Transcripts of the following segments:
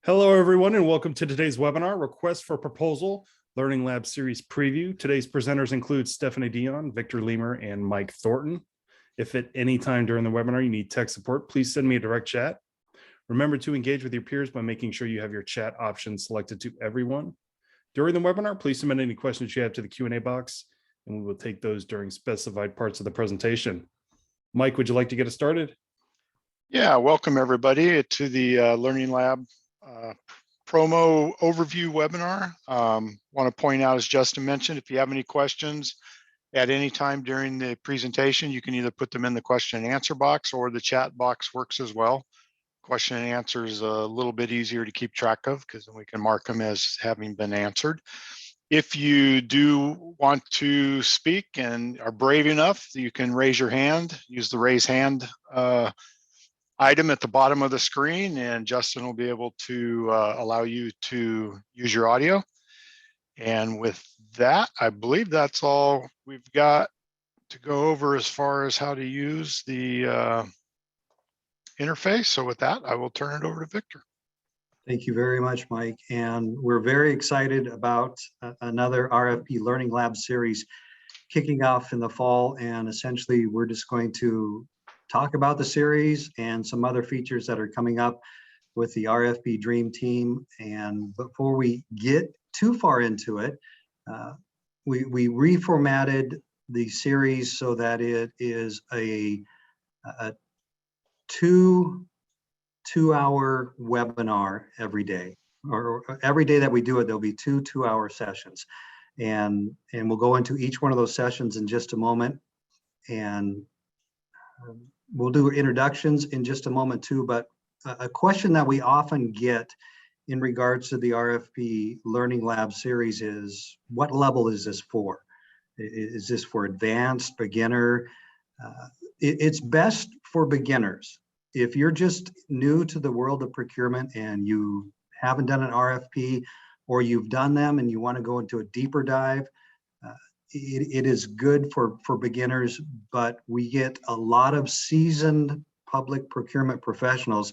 Hello, everyone, and welcome to today's webinar, Request for Proposal, Learning Lab Series Preview. Today's presenters include Stephanie Dion, Victor Lemer, and Mike Thornton. If at any time during the webinar you need tech support, please send me a direct chat. Remember to engage with your peers by making sure you have your chat options selected to everyone. During the webinar, please submit any questions you have to the Q&A box, and we will take those during specified parts of the presentation. Mike, would you like to get us started? Yeah, welcome everybody to the Learning Lab promo overview webinar. Want to point out, as Justin mentioned, if you have any questions at any time during the presentation, you can either put them in the question and answer box, or the chat box works as well. Question and answer is a little bit easier to keep track of because then we can mark them as having been answered. If you do want to speak and are brave enough, you can raise your hand, use the raise hand item at the bottom of the screen, and Justin will be able to allow you to use your audio. And with that, I believe that's all we've got to go over as far as how to use the interface. So with that, I will turn it over to Victor. Thank you very much, Mike. And we're very excited about another RFP Learning Lab series kicking off in the fall. And essentially, we're just going to talk about the series and some other features that are coming up with the RFP Dream Team. And before we get too far into it, we reformatted the series so that it is a two-hour webinar every day, or every day that we do it, there'll be two-hour sessions. And we'll go into each one of those sessions in just a moment. And we'll do introductions in just a moment too, but a question that we often get in regards to the RFP Learning Lab series is, what level is this for? Is this for advanced, beginner? It's best for beginners. If you're just new to the world of procurement and you haven't done an RFP, or you've done them and you want to go into a deeper dive, it is good for beginners, but we get a lot of seasoned public procurement professionals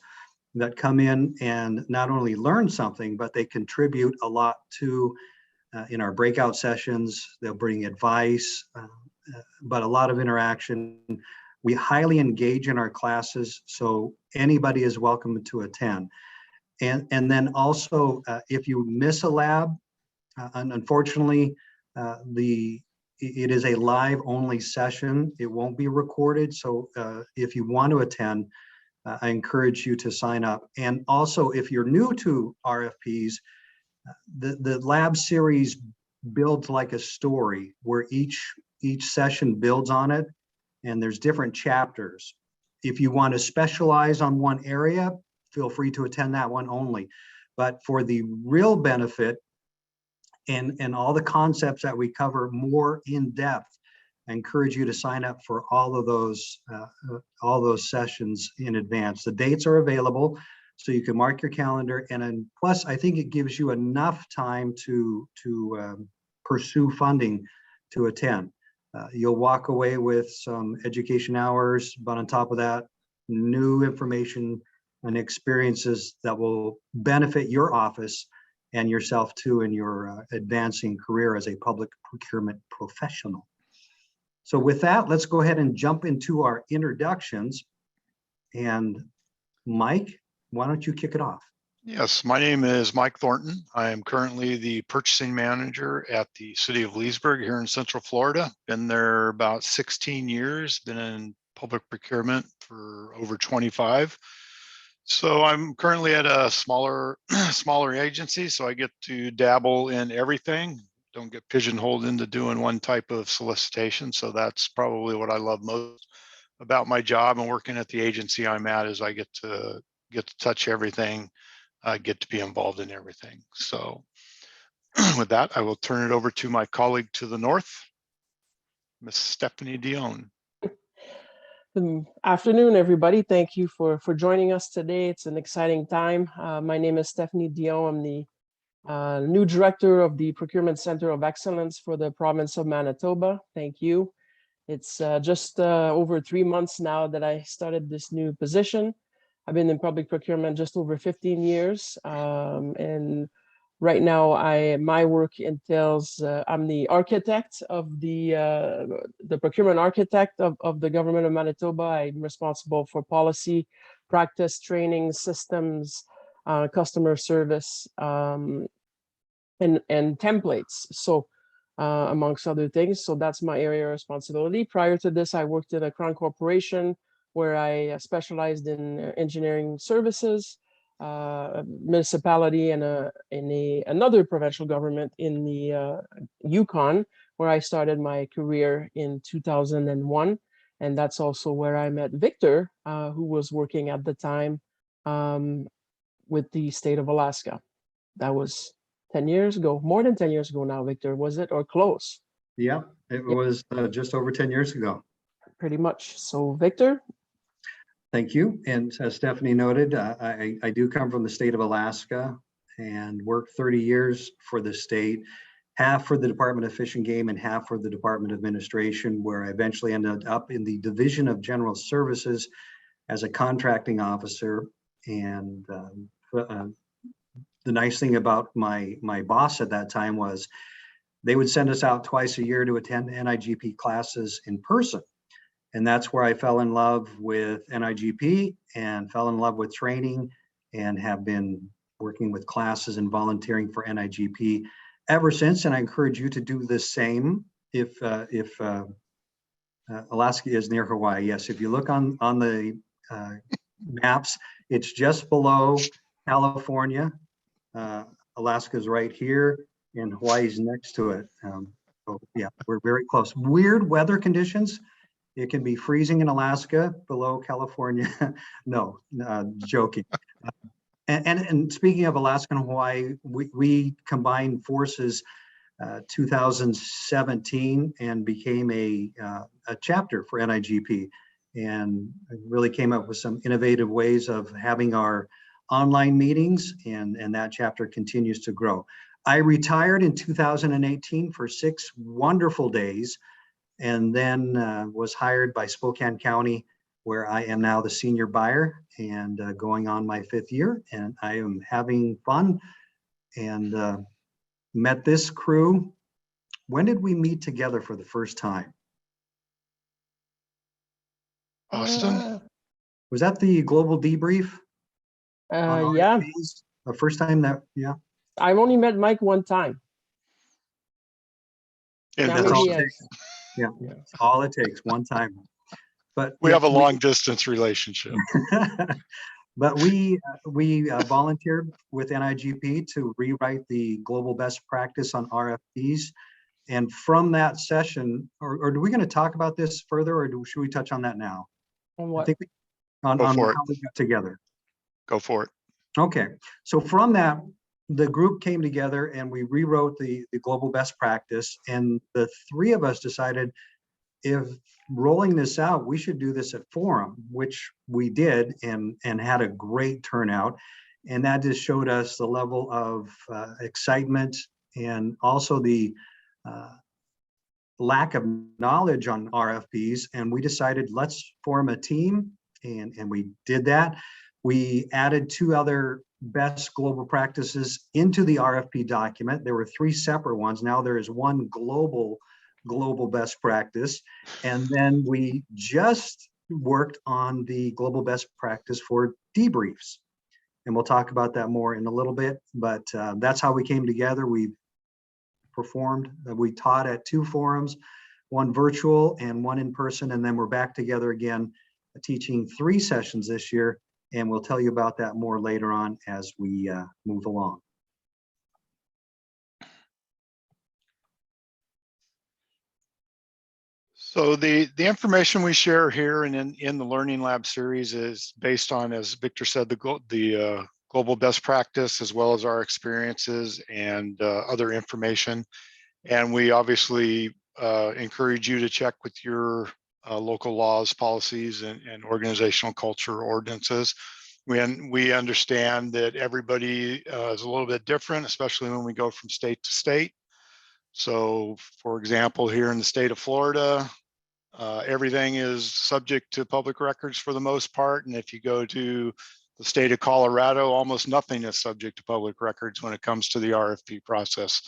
that come in and not only learn something, but they contribute a lot to in our breakout sessions. They'll bring advice, but a lot of interaction. We highly engage in our classes, so anybody is welcome to attend. And then also, if you miss a lab, unfortunately, it is a live only session. It won't be recorded. So if you want to attend, I encourage you to sign up. And also, if you're new to RFPs, the lab series builds like a story where each session builds on it, and there's different chapters. If you want to specialize on one area, feel free to attend that one only. But for the real benefit and all the concepts that we cover more in depth, I encourage you to sign up for all those sessions in advance. The dates are available, so you can mark your calendar. And then plus, I think it gives you enough time to pursue funding to attend. You'll walk away with some education hours, but on top of that, new information and experiences that will benefit your office and yourself too in your advancing career as a public procurement professional. So with that, let's go ahead and jump into our introductions. And Mike, why don't you kick it off? Yes, my name is Mike Thornton. I am currently the purchasing manager at the city of Leesburg here in Central Florida. Been there about 16 years, been in public procurement for over 25. So I'm currently at a smaller agency, so I get to dabble in everything. Don't get pigeonholed into doing one type of solicitation. So that's probably what I love most about my job and working at the agency I'm at, is I get to touch everything, get to be involved in everything. So with that, I will turn it over to my colleague to the north, Miss Stephanie Dion. Good afternoon, everybody. Thank you for joining us today. It's an exciting time. My name is Stephanie Dion. I'm the new director of the Procurement Center of Excellence for the province of Manitoba. Thank you. It's just over 3 months now that I started this new position. I've been in public procurement just over 15 years. And right now, my work entails, I'm the architect of the procurement architect of the government of Manitoba. I'm responsible for policy, practice, training, systems, customer service, and templates. So amongst other things. So that's my area of responsibility. Prior to this, I worked at a Crown Corporation where I specialized in engineering services, municipality, and another provincial government in the Yukon, where I started my career in 2001. And that's also where I met Victor, who was working at the time with the state of Alaska. That was 10 years ago, more than 10 years ago now, Victor, was it, or close? Yeah, it was just over 10 years ago. Pretty much. So Victor? Thank you. And as Stephanie noted, I do come from the state of Alaska and worked 30 years for the state, half for the Department of Fish and Game and half for the Department of Administration, where I eventually ended up in the Division of General Services as a contracting officer. And the nice thing about my boss at that time was they would send us out twice a year to attend NIGP classes in person. And that's where I fell in love with NIGP and fell in love with training and have been working with classes and volunteering for NIGP ever since. And I encourage you to do the same if Alaska is near Hawaii. Yes, if you look on the maps, it's just below California. Alaska's right here and Hawaii's next to it. So yeah, we're very close. Weird weather conditions. It can be freezing in Alaska below California. No, joking. And speaking of Alaska and Hawaii, we combined forces 2017 and became a chapter for NIGP, and really came up with some innovative ways of having our online meetings, and that chapter continues to grow. I retired in 2018 for 6 wonderful days, and then was hired by Spokane County, where I am now the senior buyer and going on my 5th year, and I am having fun and met this crew. When did we meet together for the first time? Austin? Was that the global debrief? Yeah, The first time that, yeah. I've only met Mike one time. In Yeah, That's person. all maybe it takes. Yeah, yes. all it takes, one time. But We yeah, have a long distance relationship. but we volunteered with NIGP to rewrite the global best practice on RFPs. And from that session, or are we going to talk about this further, or should we touch on that now? On I what? think on Go for it. how we got together. Go for it. Okay, so from that, the group came together and we rewrote the global best practice, and the 3 of us decided, if rolling this out, we should do this at Forum, which we did and had a great turnout. And that just showed us the level of excitement and also the lack of knowledge on RFPs. And we decided, let's form a team, and we did that. We added 2 other best global practices into the RFP document. There were 3 separate ones. Now there is one global best practice. And then we just worked on the global best practice for debriefs. And we'll talk about that more in a little bit, but that's how we came together. We performed, we taught at 2 forums, one virtual and one in person, and then we're back together again, teaching 3 sessions this year. And we'll tell you about that more later on as we move along. So the information we share here and in the Learning Lab series is based on, as Victor said, the global best practice, as well as our experiences and other information. And we obviously encourage you to check with your local laws, policies, and organizational culture ordinances. We understand that everybody is a little bit different, especially when we go from state to state. So, for example, here in the state of Florida, everything is subject to public records for the most part. And if you go to the state of Colorado, almost nothing is subject to public records when it comes to the RFP process.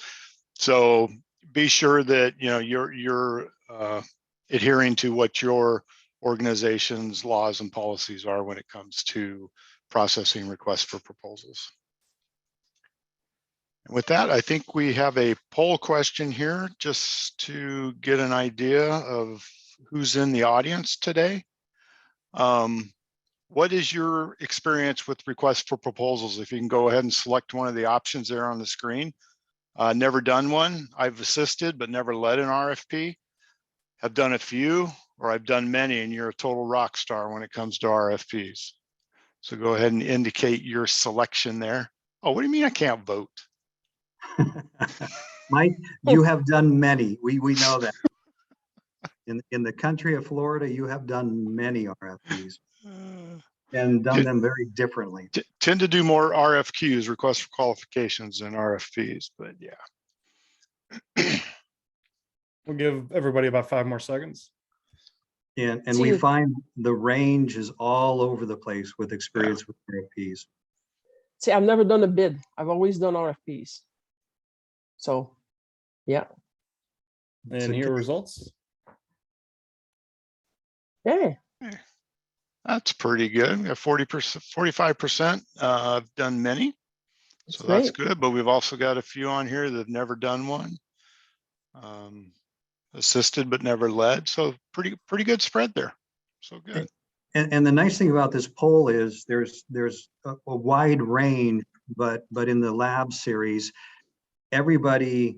So be sure that you're adhering to what your organization's laws and policies are when it comes to processing requests for proposals. And with that, I think we have a poll question here just to get an idea of who's in the audience today. What is your experience with requests for proposals? If you can go ahead and select one of the options there on the screen. Never done one. I've assisted, but never led an RFP. Have done a few, or I've done many, and you're a total rock star when it comes to RFPs. So go ahead and indicate your selection there. Oh, what do you mean I can't vote? Mike, you have done many. We know that. In the country of Florida, you have done many RFPs and done them very differently. Tend to do more RFQs, requests for qualifications, than RFPs, but yeah. We'll give everybody about 5 more seconds. And we find the range is all over the place with experience with RFPs. See, I've never done a bid. I've always done RFPs. So, yeah. And here are results. Yeah. That's pretty good. We have 40%, 45%. I've done many. So that's good. But we've also got a few on here that have never done one. Assisted but never led. So pretty good spread there. So good. And the nice thing about this poll is there's a wide range, but in the lab series, everybody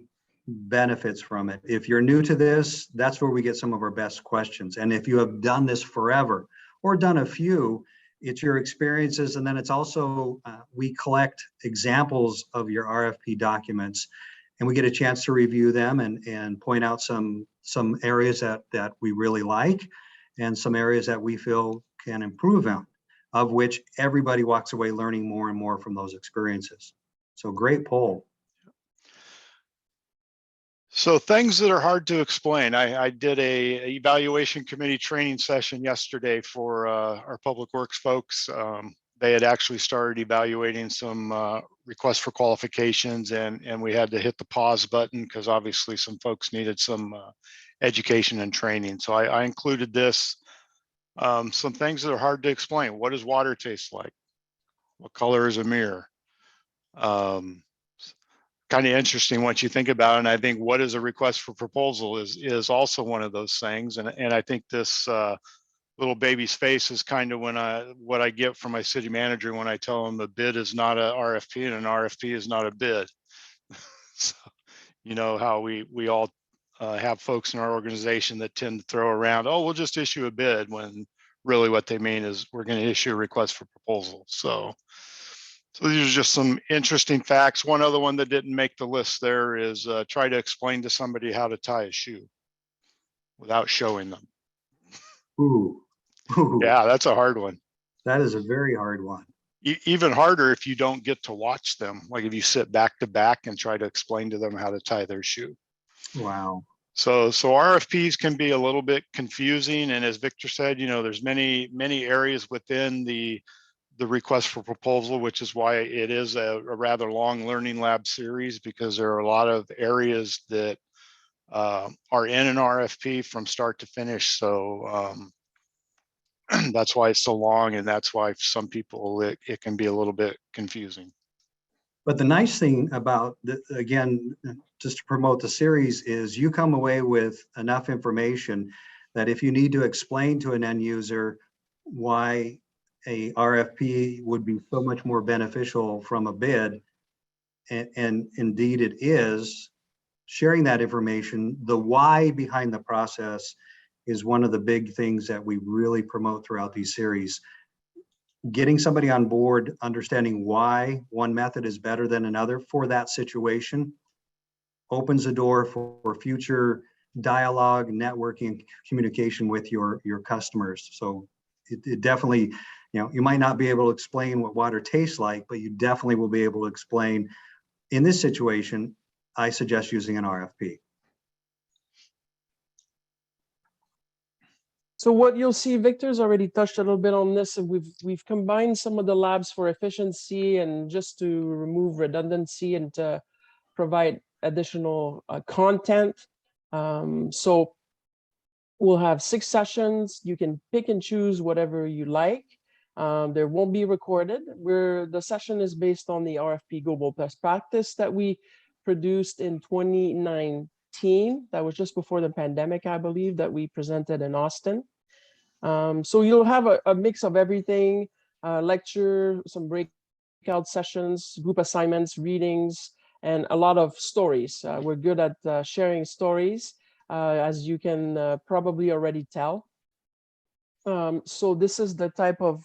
benefits from it. If you're new to this, that's where we get some of our best questions. And if you have done this forever or done a few, it's your experiences. And then it's also, we collect examples of your RFP documents, and we get a chance to review them and point out some areas that we really like and some areas that we feel can improve on, of which everybody walks away learning more and more from those experiences. So great poll. So things that are hard to explain. I did a evaluation committee training session yesterday for our public works folks. They had actually started evaluating some requests for qualifications, and we had to hit the pause button because obviously some folks needed some education and training. So I included this, some things that are hard to explain. What does water taste like? What color is a mirror? Kind of interesting once you think about it. And I think what is a request for proposal is also one of those things. And I think this little baby's face is kind of what I get from my city manager when I tell him a bid is not a RFP and an RFP is not a bid. So, you know how we all have folks in our organization that tend to throw around, oh, we'll just issue a bid, when really what they mean is we're going to issue a request for proposal. So these are just some interesting facts. One other one that didn't make the list there is try to explain to somebody how to tie a shoe without showing them. Ooh. Yeah, that's a hard one. That is a very hard one. Even harder if you don't get to watch them. Like if you sit back to back and try to explain to them how to tie their shoe. Wow. So RFPs can be a little bit confusing. And as Victor said, there's many areas within the request for proposal, which is why it is a rather long learning lab series, because there are a lot of areas that are in an RFP from start to finish. So that's why it's so long, and that's why for some people it can be a little bit confusing. But the nice thing about, again, just to promote the series, is you come away with enough information that if you need to explain to an end user why a RFP would be so much more beneficial from a bid, and indeed it is, sharing that information, the why behind the process is one of the big things that we really promote throughout these series. Getting somebody on board, understanding why one method is better than another for that situation, opens the door for future dialogue, networking, communication with your customers. So it definitely, you might not be able to explain what water tastes like, but you definitely will be able to explain, in this situation, I suggest using an RFP. So what you'll see, Victor's already touched a little bit on this, and we've combined some of the labs for efficiency and just to remove redundancy and to provide additional content. So we'll have 6 sessions. You can pick and choose whatever you like. There won't be recorded. The session is based on the RFP Global Best Practice that we produced in 2019. That was just before the pandemic, I believe, that we presented in Austin. So you'll have a mix of everything, lecture, some breakout sessions, group assignments, readings, and a lot of stories. We're good at sharing stories, as you can probably already tell. So this is the type of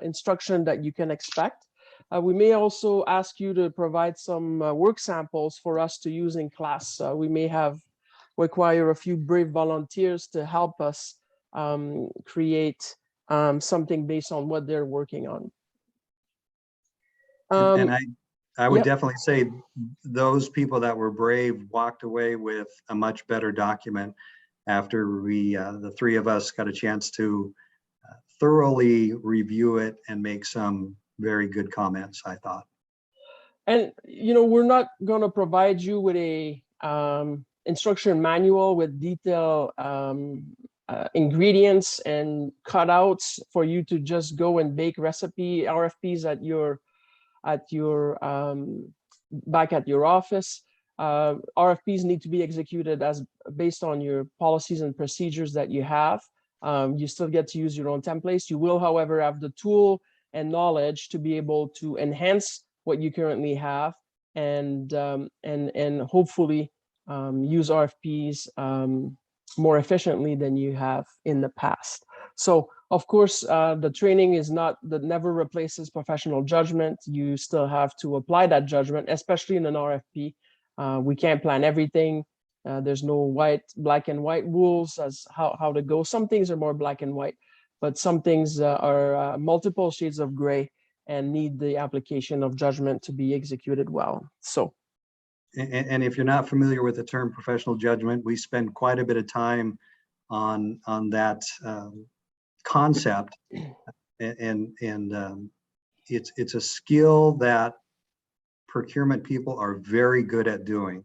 instruction that you can expect. We may also ask you to provide some work samples for us to use in class. We may require a few brave volunteers to help us create something based on what they're working on. And I would yep. definitely say those people that were brave walked away with a much better document after the 3 of us got a chance to thoroughly review it and make some very good comments, I thought. And, we're not going to provide you with a instruction manual with detailed ingredients and cutouts for you to just go and bake recipe RFPs back at your office. RFPs need to be executed based on your policies and procedures that you have. You still get to use your own templates. You will, however, have the tool and knowledge to be able to enhance what you currently have and hopefully use RFPs more efficiently than you have in the past. So, of course, the training never replaces professional judgment. You still have to apply that judgment, especially in an RFP. We can't plan everything. There's no black and white rules as how to go. Some things are more black and white, but some things are multiple shades of gray and need the application of judgment to be executed well. So, and if you're not familiar with the term professional judgment, we spend quite a bit of time on that concept, and it's a skill that procurement people are very good at doing.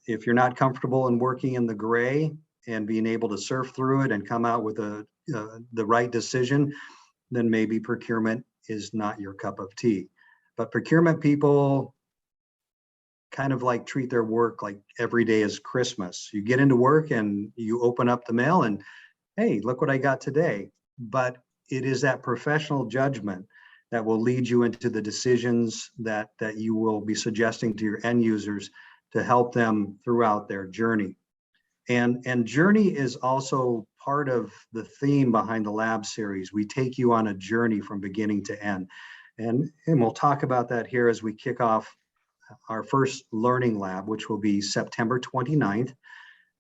If you're not comfortable in working in the gray and being able to surf through it and come out with the right decision, then maybe procurement is not your cup of tea. But procurement people kind of like treat their work like every day is Christmas. You get into work and you open up the mail and, hey, look what I got today. But it is that professional judgment that will lead you into the decisions that you will be suggesting to your end users to help them throughout their journey. And journey is also part of the theme behind the lab series. We take you on a journey from beginning to end. And we'll talk about that here as we kick off our first learning lab, which will be September 29th.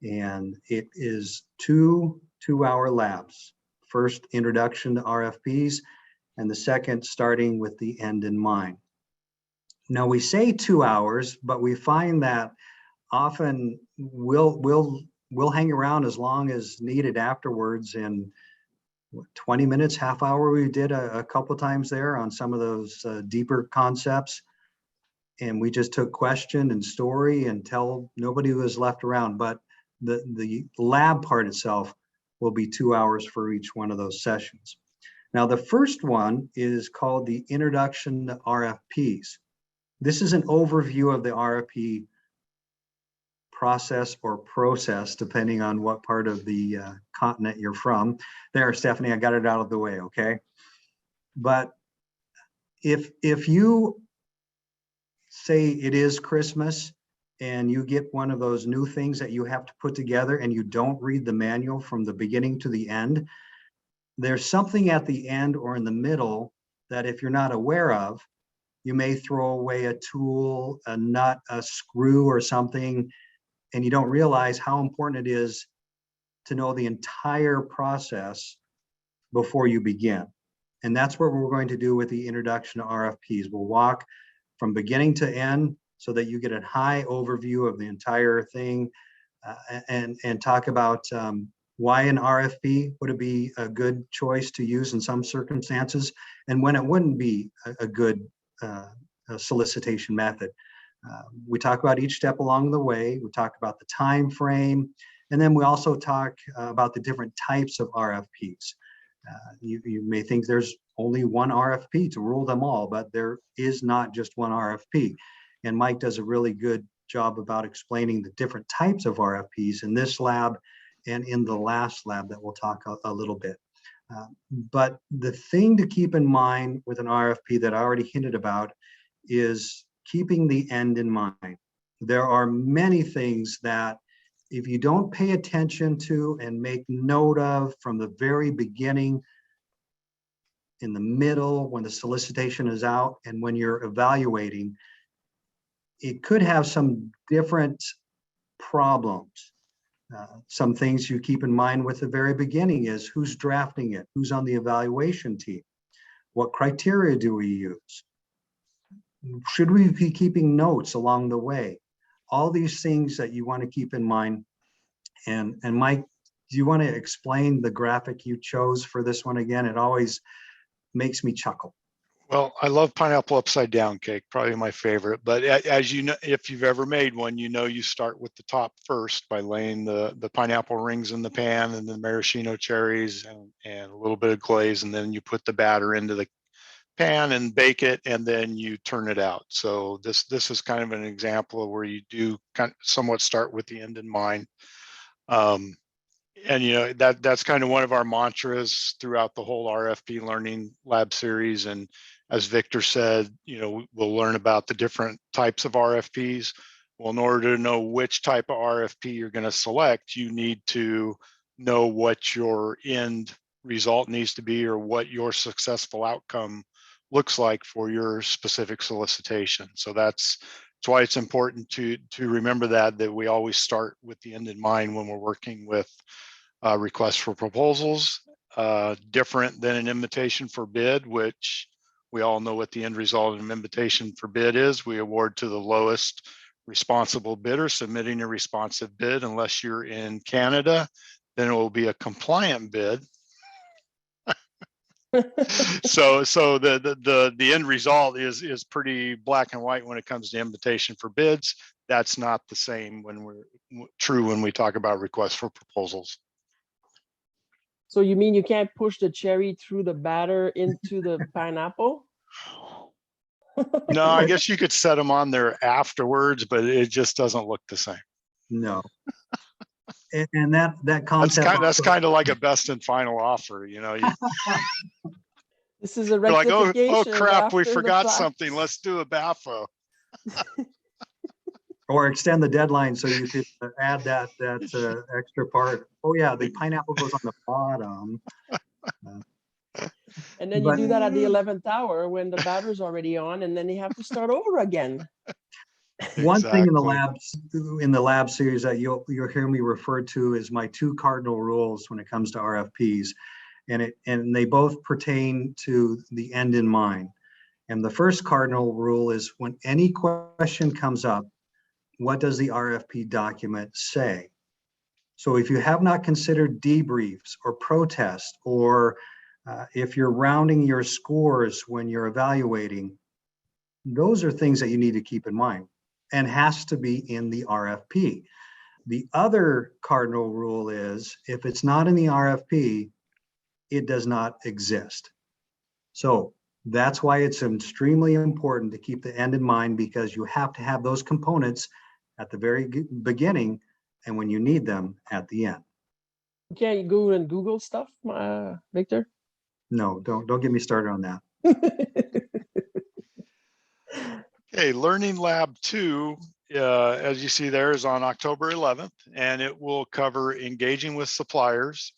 And it is 2 2-hour labs. First, introduction to RFPs, and the second starting with the end in mind. Now we say 2 hours, but we find that often we'll hang around as long as needed afterwards. And 20 minutes, half hour, we did a couple times there on some of those deeper concepts. And we just took question and story until nobody was left around. But the lab part itself will be 2 hours for each one of those sessions. Now, the first one is called the Introduction to RFPs. This is an overview of the RFP process or process, depending on what part of the continent you're from. There, Stephanie, I got it out of the way, okay? But if you say it is Christmas and you get one of those new things that you have to put together and you don't read the manual from the beginning to the end, there's something at the end or in the middle that if you're not aware of, you may throw away a tool, a nut, a screw or something, and you don't realize how important it is to know the entire process before you begin. And that's what we're going to do with the introduction to RFPs. We'll walk from beginning to end so that you get a high overview of the entire thing and talk about why an RFP would it be a good choice to use in some circumstances, and when it wouldn't be a good solicitation method. We talk about each step along the way. We talk about the time frame, and then we also talk about the different types of RFPs. You may think there's only one RFP to rule them all, but there is not just one RFP. And Mike does a really good job about explaining the different types of RFPs in this lab and in the last lab that we'll talk a little bit. But the thing to keep in mind with an RFP that I already hinted about is keeping the end in mind. There are many things that if you don't pay attention to and make note of from the very beginning, in the middle, when the solicitation is out, and when you're evaluating, it could have some different problems. Some things you keep in mind with the very beginning is who's drafting it, who's on the evaluation team, what criteria do we use? Should we be keeping notes along the way? All these things that you want to keep in mind. And Mike, do you want to explain the graphic you chose for this one again? It always makes me chuckle. Well, I love pineapple upside down cake, probably my favorite. But as you know, if you've ever made one, you know you start with the top first by laying the pineapple rings in the pan and the maraschino cherries and a little bit of glaze, and then you put the batter into the pan and bake it, and then you turn it out. So this is kind of an example of where you do kind of somewhat start with the end in mind. And you know that's kind of one of our mantras throughout the whole RFP Learning Lab series. And as Victor said, you know, we'll learn about the different types of RFPs. Well, in order to know which type of RFP you're going to select, you need to know what your end result needs to be or what your successful outcome looks like for your specific solicitation. So that's why it's important to remember that we always start with the end in mind when we're working with requests for proposals. Different than an invitation for bid, which we all know what the end result of an invitation for bid is. We award to the lowest responsible bidder submitting a responsive bid. Unless you're in Canada, then it will be a compliant bid. So the end result is pretty black and white when it comes to invitation for bids. That's not the same when we talk about requests for proposals. So you mean you can't push the cherry through the batter into the pineapple? No, I guess you could set them on there afterwards, but it just doesn't look the same. No. And that concept. That's kind of like a best and final offer, you know. This is a You're like, rectification. oh crap, we after the forgot fact. something. Let's do a BAFO. Or extend the deadline so you could add that extra part. Oh yeah, the pineapple goes on the bottom. And then you do that at the 11th hour when the batter's already on, and then you have to start over again. One thing Exactly. in the lab series that you'll hear me refer to is my 2 cardinal rules when it comes to RFPs, and they both pertain to the end in mind. And the first cardinal rule is when any question comes up, what does the RFP document say? So if you have not considered debriefs or protests, or if you're rounding your scores when you're evaluating, those are things that you need to keep in mind and has to be in the RFP. The other cardinal rule is if it's not in the RFP, it does not exist. So that's why it's extremely important to keep the end in mind, because you have to have those components at the very beginning and when you need them at the end. Can't you go and Google stuff, Victor? No, don't get me started on that. Okay, Learning Lab 2, as you see there, is on October 11th, and it will cover engaging with suppliers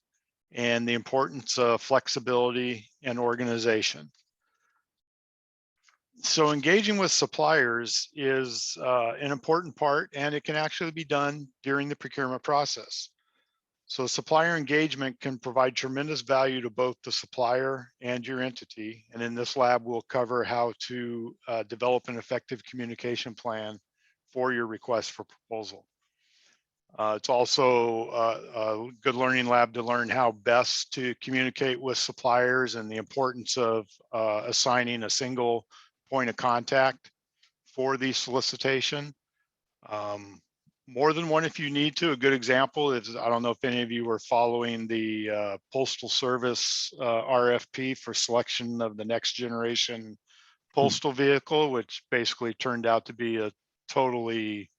and the importance of flexibility and organization. So engaging with suppliers is an important part, and it can actually be done during the procurement process. So supplier engagement can provide tremendous value to both the supplier and your entity. And in this lab, we'll cover how to develop an effective communication plan for your request for proposal. It's also a good learning lab to learn how best to communicate with suppliers and the importance of assigning a single point of contact for the solicitation. More than one if you need to. A good example is, I don't know if any of you were following the Postal Service RFP for selection of the next generation postal vehicle, which basically turned out to be a totally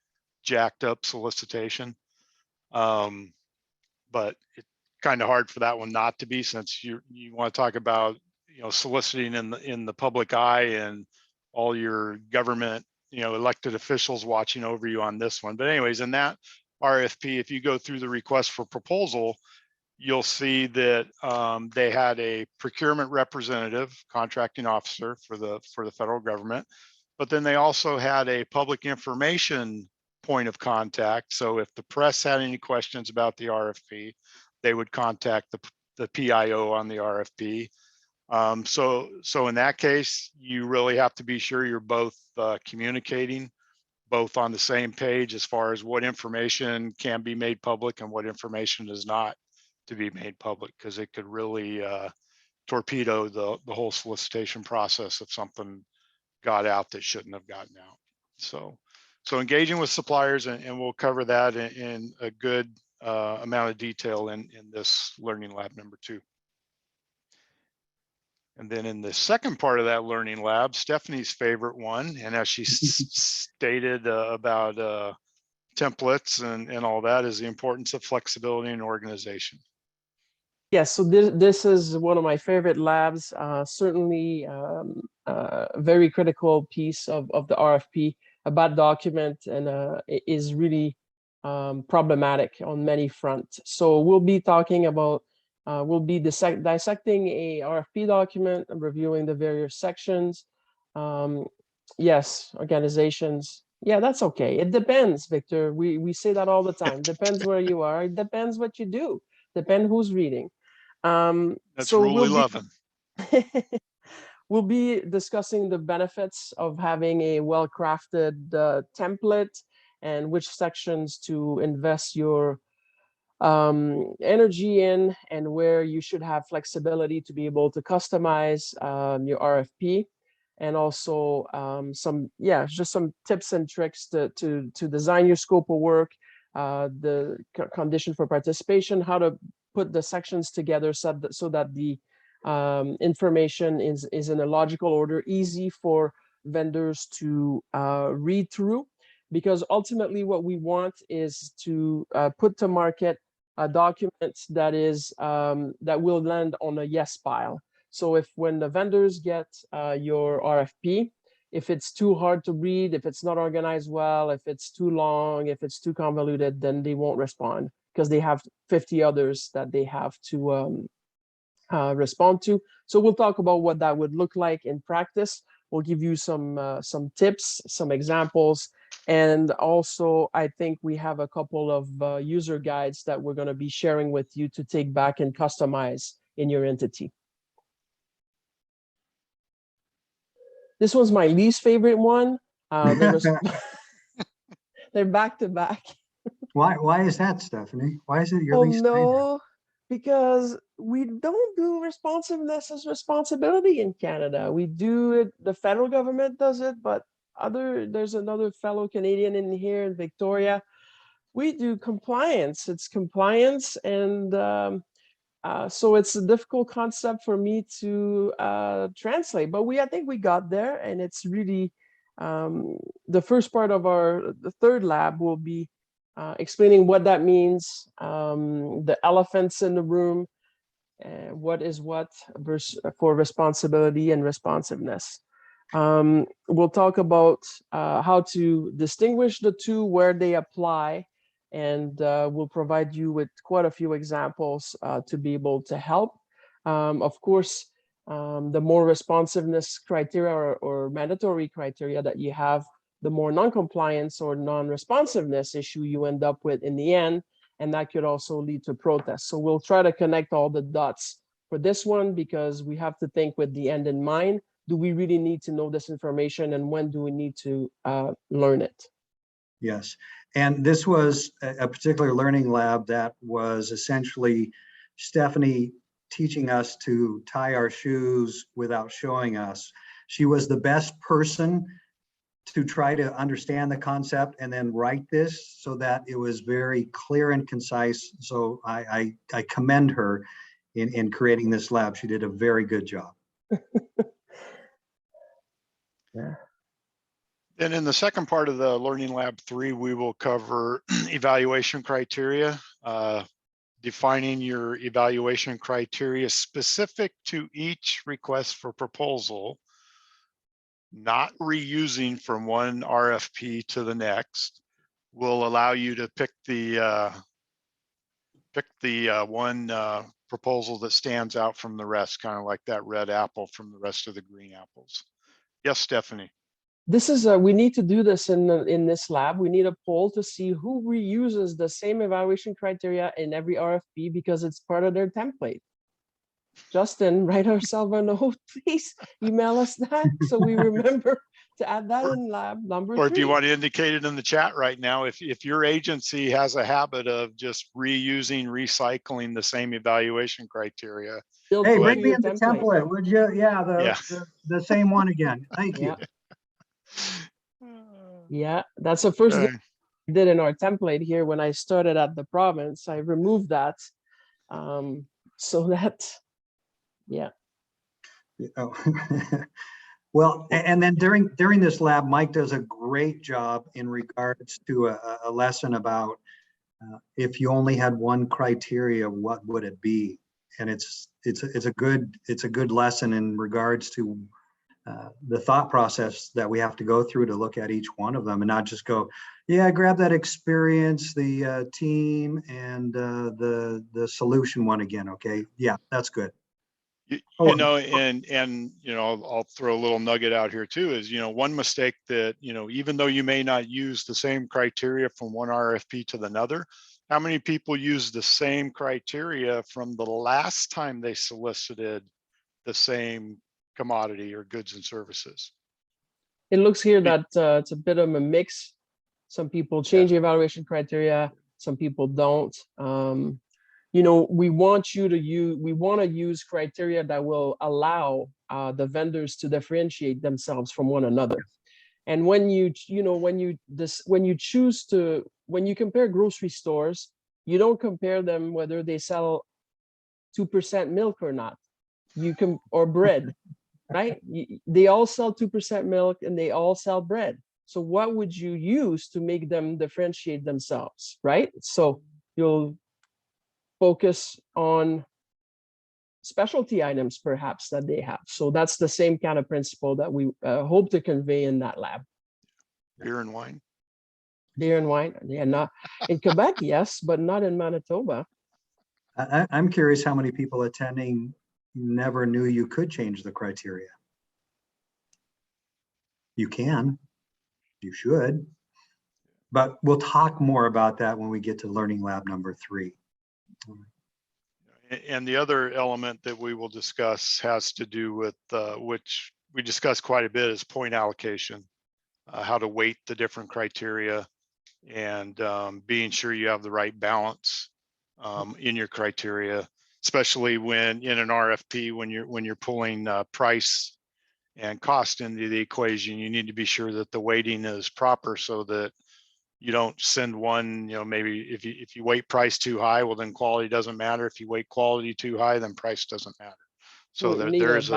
jacked up solicitation. But it's kind of hard for that one not to be, since you want to talk about, you know, soliciting in the public eye and all your government, you know, elected officials watching over you on this one. But anyways, in that RFP, if you go through the request for proposal, you'll see that they had a procurement representative, contracting officer for the federal government, but then they also had a public information point of contact. So if the press had any questions about the RFP, they would contact the PIO on the RFP. So in that case, you really have to be sure you're both communicating, both on the same page as far as what information can be made public and what information is not to be made public, because it could really torpedo the whole solicitation process if something got out that shouldn't have gotten out. So engaging with suppliers, and we'll cover that in a good amount of detail in this learning lab number 2. And then in the second part of that learning lab, Stephanie's favorite one, and as she stated about templates and all that, is the importance of flexibility and organization. Yes, so this is one of my favorite labs, certainly a very critical piece of the RFP. A bad document and is really problematic on many fronts. So we'll be talking about, we'll be dissecting a RFP document and reviewing the various sections. Yes, organizations. Yeah, that's okay. It depends, Victor. We say that all the time. Depends where you are. It depends what you do. Depends who's reading. That's So rule 11. We'll be discussing the benefits of having a well-crafted template and which sections to invest your energy in, and where you should have flexibility to be able to customize your RFP, and also just some tips and tricks to design your scope of work, the condition for participation, how to put the sections together so that the information is in a logical order, easy for vendors to read through, because ultimately what we want is to put to market a document that is that will land on a yes pile. So if when the vendors get your RFP, if it's too hard to read, if it's not organized well, if it's too long, if it's too convoluted, then they won't respond, because they have 50 others that they have to respond to. So we'll talk about what that would look like in practice. We'll give you some tips, some examples, and also I think we have a couple of user guides that we're going to be sharing with you to take back and customize in your entity. This was my least favorite one. They're back to back. Why is that, Stephanie? Why is it your Oh least favorite? no, because we don't do responsiveness as responsibility in Canada. We do it, the federal government does it, but there's another fellow Canadian in here in Victoria. We do compliance. It's compliance, and so it's a difficult concept for me to translate. But I think we got there, and it's really the first part of the third lab will be explaining what that means, the elephants in the room, what is what for responsibility and responsiveness. We'll talk about how to distinguish the two, where they apply, and we'll provide you with quite a few examples to be able to help. Of course, the more responsiveness criteria or mandatory criteria that you have, the more non-compliance or non-responsiveness issue you end up with in the end, and that could also lead to protests. So we'll try to connect all the dots for this one, because we have to think with the end in mind. Do we really need to know this information, and when do we need to learn it? Yes. And this was a particular learning lab that was essentially Stephanie teaching us to tie our shoes without showing us. She was the best person to try to understand the concept and then write this so that it was very clear and concise. So I commend her in creating this lab. She did a very good job. Yeah. And in the second part of the Learning Lab 3, we will cover evaluation criteria, defining your evaluation criteria specific to each request for proposal, not reusing from one RFP to the next. Will allow you to pick the one proposal that stands out from the rest, kind of like that red apple from the rest of the green apples. Yes, Stephanie. This is we need to do this in this lab. We need a poll to see who reuses the same evaluation criteria in every RFP because it's part of their template. Justin, write ourselves a note, please email us that so we remember to add that in lab number 3. Or if you want to indicate it in the chat right now, if your agency has a habit of just reusing, recycling the same evaluation criteria. Hey, bring me in the template, would you? Yeah, the same one again. Thank you. Yeah, that's the first thing I did in our template here when I started at the province. I removed that so that, yeah. Oh. Well, and then during this lab, Mike does a great job in regards to a lesson about if you only had one criteria, what would it be? And it's a good lesson in regards to the thought process that we have to go through to look at each one of them and not just go, yeah, grab that experience, the team, and the solution one again. Okay, yeah, that's good. You know, and you know, I'll throw a little nugget out here too, is, you know, one mistake that, you know, even though you may not use the same criteria from one RFP to another, how many people use the same criteria from the last time they solicited the same commodity or goods and services? It looks here that it's a bit of a mix. Some people change the evaluation criteria, some people don't. You know, we want to use criteria that will allow the vendors to differentiate themselves from one another. And when you compare grocery stores, you don't compare them whether they sell 2% milk or not. Or bread, right? They all sell 2% milk and they all sell bread. So what would you use to make them differentiate themselves, right? So you'll focus on specialty items perhaps that they have. So that's the same kind of principle that we hope to convey in that lab. Beer and wine. Beer and wine, yeah, not in Quebec, yes, but not in Manitoba. I'm curious how many people attending never knew you could change the criteria. You can, you should, but we'll talk more about that when we get to Learning Lab number 3. And the other element that we will discuss has to do with, which we discussed quite a bit, is point allocation, how to weight the different criteria, and being sure you have the right balance in your criteria, especially when in an RFP, when you're pulling price and cost into the equation. You need to be sure that the weighting is proper so that you don't send one, you know, maybe if you weight price too high, well, then quality doesn't matter. If you weight quality too high, then price doesn't matter. So there is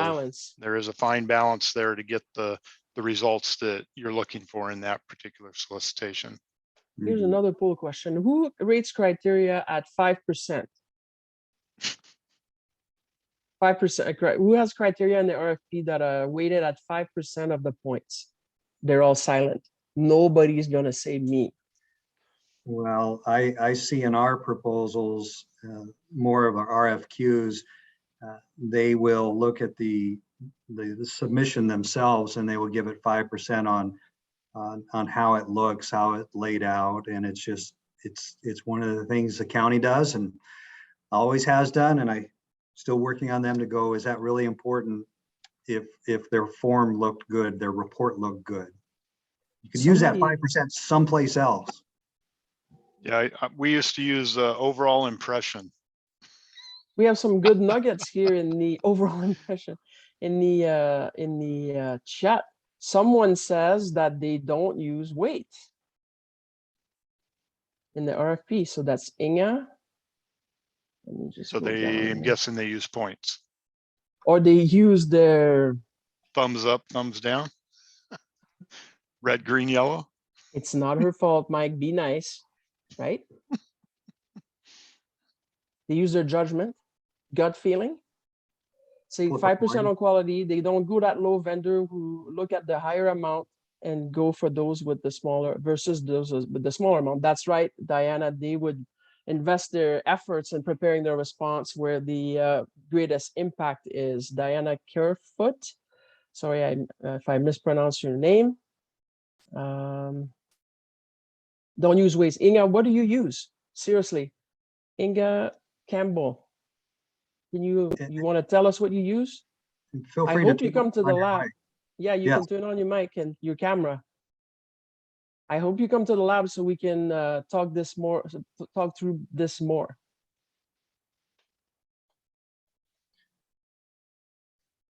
a fine balance there to get the results that you're looking for in that particular solicitation. Here's another poll question. Who rates criteria at 5%? 5%. Who has criteria in the RFP that are weighted at 5% of the points? They're all silent. Nobody's going to say me. Well, I see in our proposals, more of our RFQs, they will look at the submission themselves and they will give it 5% on how it looks, how it laid out. And it's just, it's one of the things the county does and always has done. And I still working on them to go, is that really important? If their form looked good, their report looked good. You could use that Somebody- 5% someplace else. Yeah, we used to use overall impression. We have some good nuggets here in the overall impression. In the chat, someone says that they don't use weight in the RFP. So that's Inga. Let me just So go I'm down here. guessing they use points. Or they use their, Thumbs up, thumbs down. Red, green, yellow. it's not her fault, Mike, be nice, right? They use their judgment, gut feeling. Say Flip a 5% coin. on quality. They don't go that low vendor who look at the higher amount and go for those with the smaller versus those with the smaller amount. That's right, Diana. They would invest their efforts in preparing their response where the greatest impact is. Diana Carefoot. Sorry, if I mispronounce your name. Don't use waste. Inga, what do you use? Seriously, Inga Campbell. Can you want to tell us what you use? Feel I free to hope you turn come to the on your lab. mic. Yeah, you Yes. can turn on your mic and your camera. I hope you come to the lab so we can talk through this more.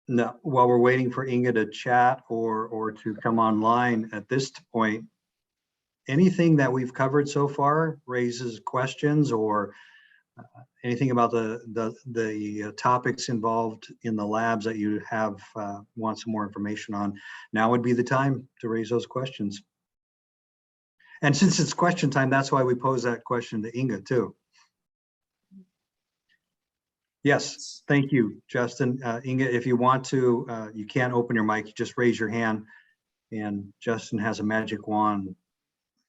No, while we're waiting for Inga to chat or to come online at this point, anything that we've covered so far raises questions or anything about the topics involved in the labs that you have want some more information on, now would be the time to raise those questions. And since it's question time, that's why we pose that question to Inga too. Yes, thank you, Justin. Inga, if you want to, you can open your mic, just raise your hand, and Justin has a magic wand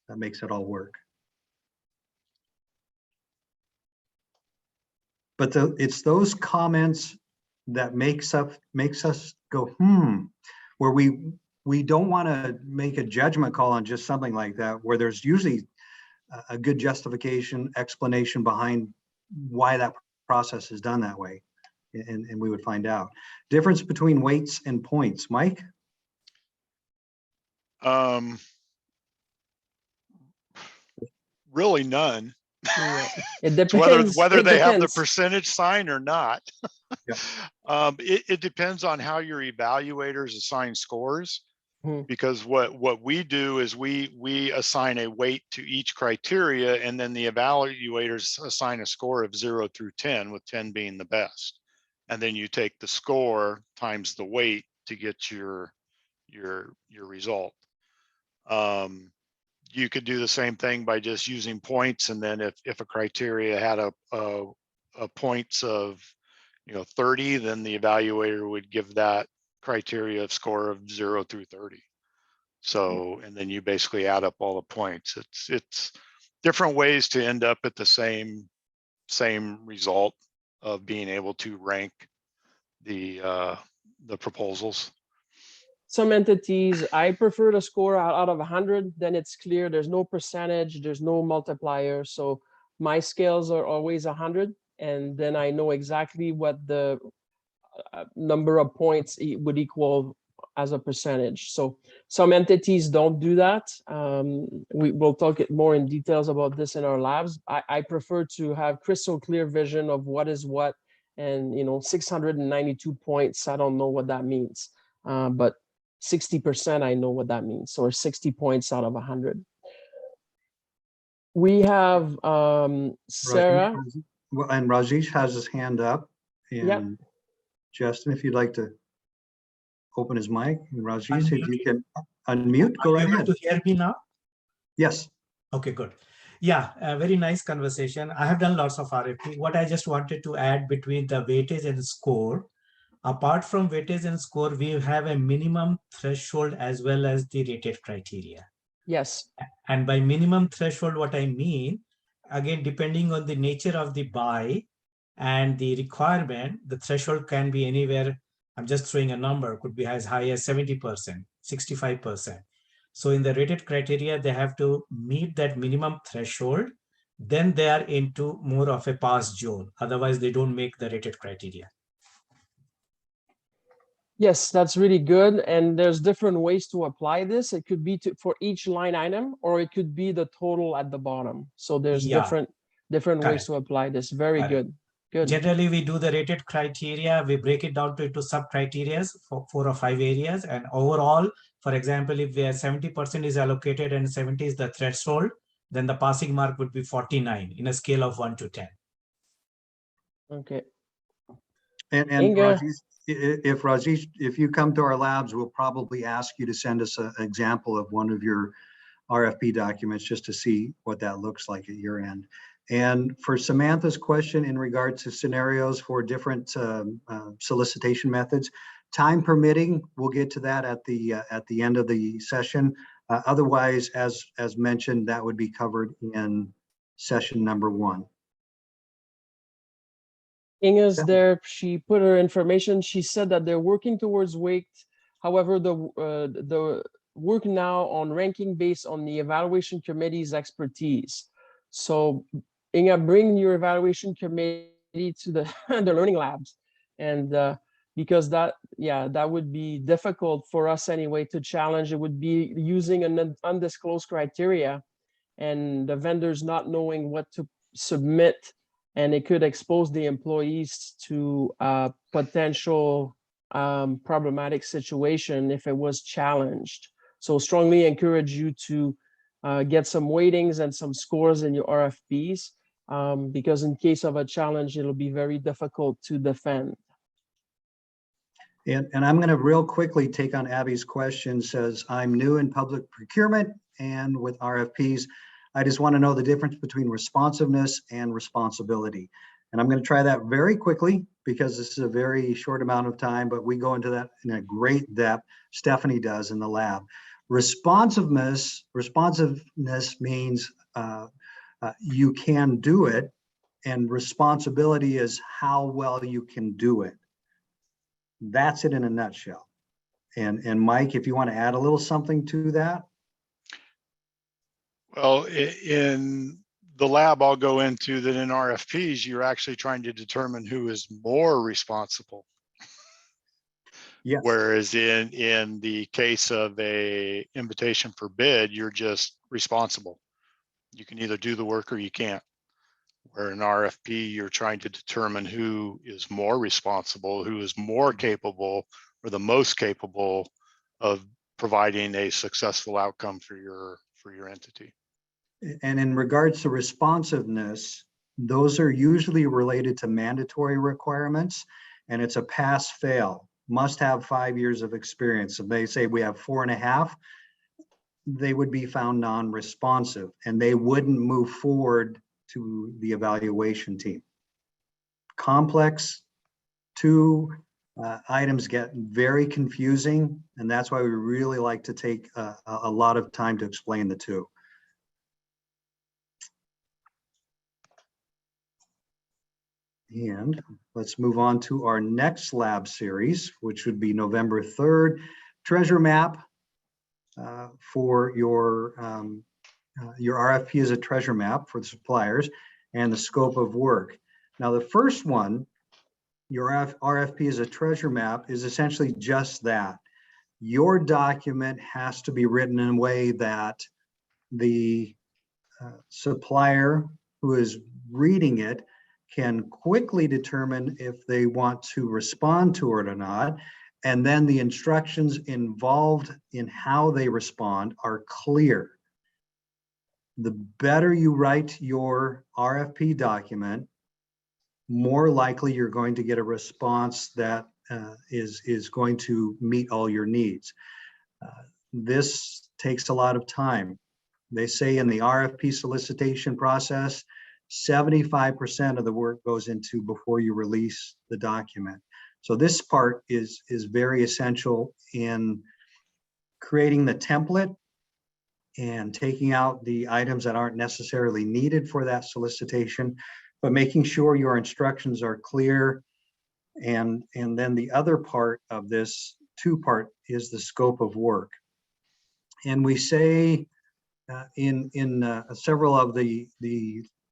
that makes it all work. But it's those comments that makes us go, where we don't want to make a judgment call on just something like that, where there's usually a good justification, explanation behind why that process is done that way. And we would find out. Difference between weights and points, Mike? Really none. Yeah. It depends. Whether It they have the depends. percentage sign or not. Yeah. It depends on how your evaluators assign scores. Mhm. Because what we do is we assign a weight to each criteria, and then the evaluators assign a score of 0 through 10, with 10 being the best. And then you take the score times the weight to get your result. You could do the same thing by just using points, and then if a criteria had a points of 30, then the evaluator would give that criteria of score of 0 through 30. So, and then you basically add up all the points. It's different ways to end up at the same result of being able to rank the proposals. Some entities, I prefer to score out of 100, then it's clear there's no percentage, there's no multiplier. So my scales are always 100, and then I know exactly what the number of points would equal as a percentage. So some entities don't do that. We will talk more in details about this in our labs. I prefer to have crystal clear vision of what is what, and 692 points, I don't know what that means, but 60% I know what that means, or 60 points out of 100. We have Sarah. Well, and Rajesh has his hand up. And Yep. Justin, if you'd like to open his mic, and Rajesh, if you can unmute, go right Are you able ahead. to hear me now? Yes. Okay, good. Yeah, a very nice conversation. I have done lots of RFP. What I just wanted to add between the weightage and score, apart from weightage and score, we have a minimum threshold as well as the rated criteria. Yes. And by minimum threshold, what I mean, again, depending on the nature of the buy and the requirement, the threshold can be anywhere. I'm just throwing a number, could be as high as 70%, 65%. So in the rated criteria, they have to meet that minimum threshold. Then they are into more of a pass zone. Otherwise, they don't make the rated criteria. Yes, that's really good. And there's different ways to apply this. It could be for each line item, or it could be the total at the bottom. So there's Yeah, different ways correct. to apply this. Very Correct. good. Good. Generally, we do the rated criteria. We break it down into sub criteria for 4 or 5 areas. And overall, for example, if we are 70% is allocated and 70 is the threshold, then the passing mark would be 49 in a scale of 1 to 10. Okay. And Inga. Rajesh, if you come to our labs, we'll probably ask you to send us an example of one of your RFP documents just to see what that looks like at your end. And for Samantha's question in regard to scenarios for different solicitation methods, time permitting, we'll get to that at the end of the session. Otherwise, as mentioned, that would be covered in session number 1. Inga's there. She put her information. She said that they're working towards weight. However, the work now on ranking based on the evaluation committee's expertise. So Inga, bring your evaluation committee to the the learning labs, and because that would be difficult for us anyway to challenge. It would be using an undisclosed criteria, and the vendors not knowing what to submit, and it could expose the employees to potential problematic situation if it was challenged. So strongly encourage you to get some weightings and some scores in your RFPs, because in case of a challenge, it'll be very difficult to defend. And I'm going to real quickly take on Abby's question. Says, I'm new in public procurement and with RFPs. I just want to know the difference between responsiveness and responsibility. And I'm going to try that very quickly because this is a very short amount of time, but we go into that in a great depth. Stephanie does in the lab. Responsiveness means you can do it, and responsibility is how well you can do it. That's it in a nutshell. And Mike, if you want to add a little something to that. Well, in the lab, I'll go into that in RFPs, you're actually trying to determine who is more responsible. Yes. Whereas in the case of a invitation for bid, you're just responsible. You can either do the work or you can't. Where in RFP, you're trying to determine who is more responsible, who is more capable or the most capable of providing a successful outcome for your entity. And in regards to responsiveness, those are usually related to mandatory requirements, and it's a pass-fail. Must have 5 years of experience. If they say we have 4.5, they would be found non-responsive, and they wouldn't move forward to the evaluation team. Complex two items get very confusing, and that's why we really like to take a lot of time to explain the two. And let's move on to our next lab series, which would be November 3rd, treasure map for your RFP is a treasure map for the suppliers and the scope of work. Now, the first one, your RFP is a treasure map, is essentially just that. Your document has to be written in a way that the supplier who is reading it can quickly determine if they want to respond to it or not. And then the instructions involved in how they respond are clear. The better you write your RFP document, more likely you're going to get a response that is going to meet all your needs. This takes a lot of time. They say in the RFP solicitation process, 75% of the work goes into before you release the document. So this part is very essential in creating the template and taking out the items that aren't necessarily needed for that solicitation, but making sure your instructions are clear. And then the other part of this two-part is the scope of work. And we say in several of the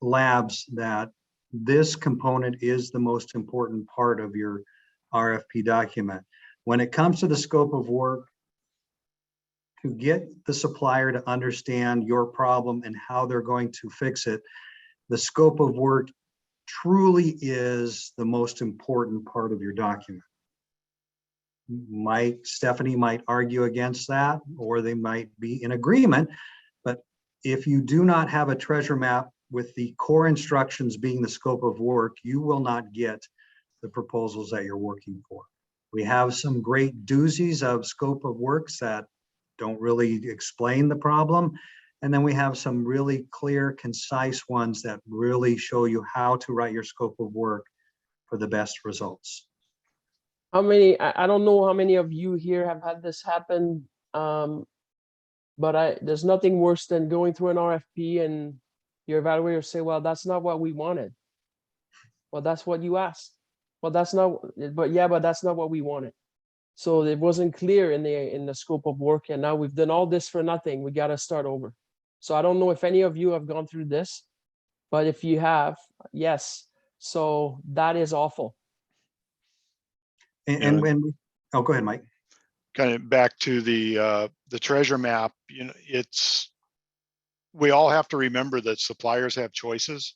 labs that this component is the most important part of your RFP document. When it comes to the scope of work, to get the supplier to understand your problem and how they're going to fix it, the scope of work truly is the most important part of your document. Stephanie might argue against that, or they might be in agreement, but if you do not have a treasure map with the core instructions being the scope of work, you will not get the proposals that you're working for. We have some great doozies of scope of works that don't really explain the problem. And then we have some really clear, concise ones that really show you how to write your scope of work for the best results. How many, I don't know how many of you here have had this happen, but there's nothing worse than going through an RFP and your evaluator say, well, that's not what we wanted. Well, that's what you asked. Well, that's not, but that's not what we wanted. So it wasn't clear in the scope of work, and now we've done all this for nothing. We got to start over. So I don't know if any of you have gone through this, but if you have, yes. So that is awful. And when, oh, go ahead, Mike. Kind of back to the treasure map, you know, we all have to remember that suppliers have choices,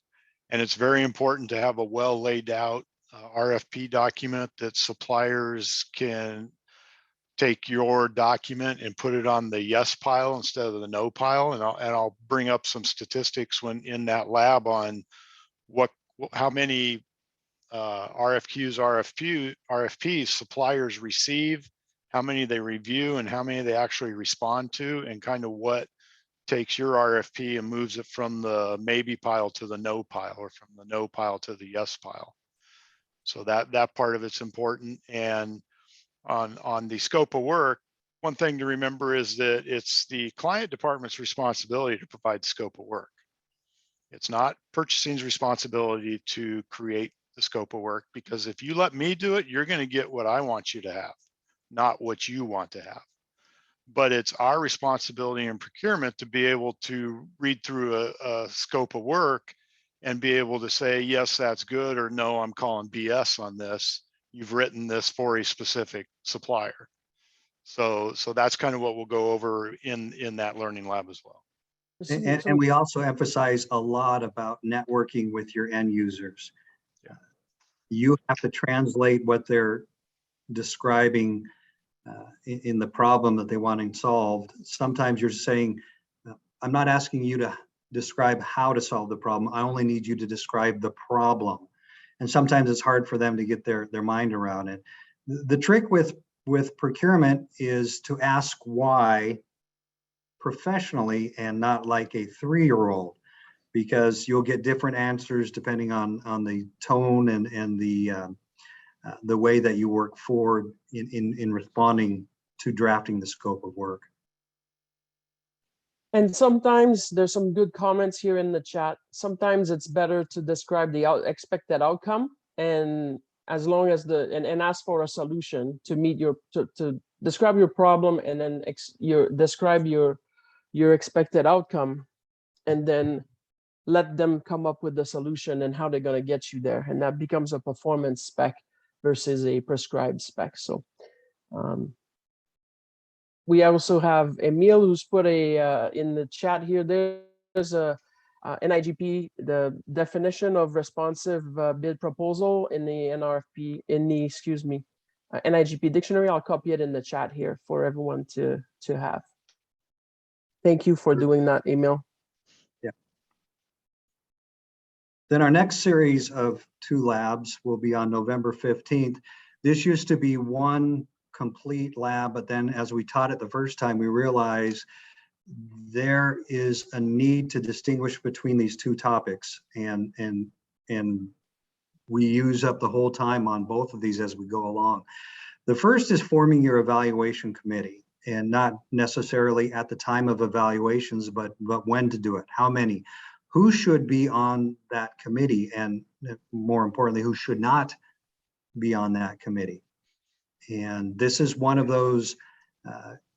and it's very important to have a well laid out RFP document that suppliers can take your document and put it on the yes pile instead of the no pile. And I'll bring up some statistics when in that lab on how many RFPs suppliers receive, how many they review, and how many they actually respond to, and kind of what takes your RFP and moves it from the maybe pile to the no pile, or from the no pile to the yes pile. So that part of it's important. And on the scope of work, one thing to remember is that it's the client department's responsibility to provide scope of work. It's not purchasing's responsibility to create the scope of work, because if you let me do it, you're going to get what I want you to have, not what you want to have. But it's our responsibility in procurement to be able to read through a scope of work and be able to say, yes, that's good, or no, I'm calling BS on this. You've written this for a specific supplier. So that's kind of what we'll go over in that learning lab as well. And we also emphasize a lot about networking with your end users. Yeah. You have to translate what they're describing in the problem that they want solved. Sometimes you're saying, I'm not asking you to describe how to solve the problem. I only need you to describe the problem. And sometimes it's hard for them to get their mind around it. The trick with procurement is to ask why professionally and not like a 3-year-old, because you'll get different answers depending on the tone and the way that you work forward in responding to drafting the scope of work. And sometimes there's some good comments here in the chat. Sometimes it's better to describe the expected outcome, and as long as and ask for a solution to meet to describe your problem, and then describe your expected outcome, and then let them come up with the solution and how they're going to get you there. And that becomes a performance spec versus a prescribed spec. So we also have Emil, who's put in the chat here. There's a NIGP, the definition of responsive bid proposal in the NRFP, NIGP dictionary. I'll copy it in the chat here for everyone to have. Thank you for doing that, Emil. Yeah. Then our next series of 2 labs will be on November 15th. This used to be one complete lab, but then as we taught it the first time, we realized there is a need to distinguish between these 2 topics, and we use up the whole time on both of these as we go along. The first is forming your evaluation committee, and not necessarily at the time of evaluations, but when to do it, how many, who should be on that committee, and more importantly, who should not be on that committee. And this is one of those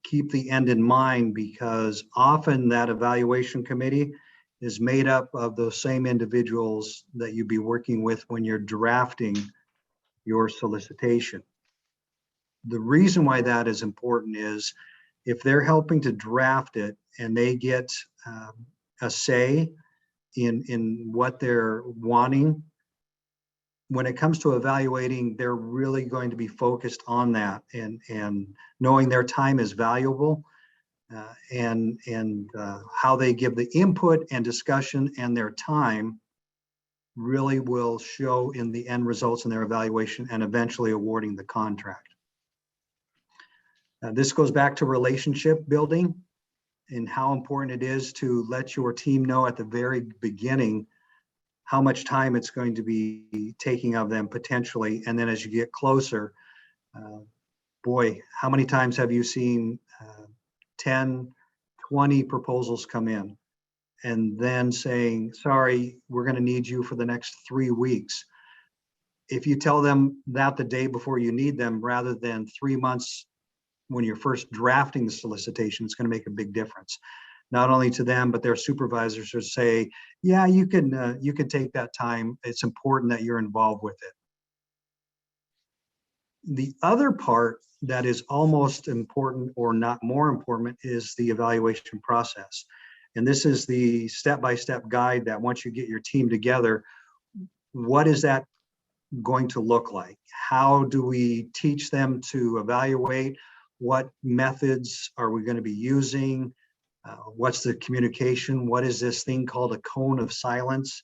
keep the end in mind, because often that evaluation committee is made up of those same individuals that you'd be working with when you're drafting your solicitation. The reason why that is important is if they're helping to draft it and they get a say in what they're wanting, when it comes to evaluating, they're really going to be focused on that and knowing their time is valuable, and how they give the input and discussion and their time really will show in the end results in their evaluation and eventually awarding the contract. This goes back to relationship building and how important it is to let your team know at the very beginning how much time it's going to be taking of them potentially. And then as you get closer, boy, how many times have you seen 10, 20 proposals come in and then saying, sorry, we're going to need you for the next 3 weeks. If you tell them that the day before you need them, rather than 3 months when you're first drafting the solicitation, it's going to make a big difference. Not only to them, but their supervisors will say, yeah, you can take that time. It's important that you're involved with it. The other part that is almost important or not more important is the evaluation process. And this is the step-by-step guide that once you get your team together, what is that going to look like? How do we teach them to evaluate? What methods are we going to be using? What's the communication? What is this thing called a cone of silence?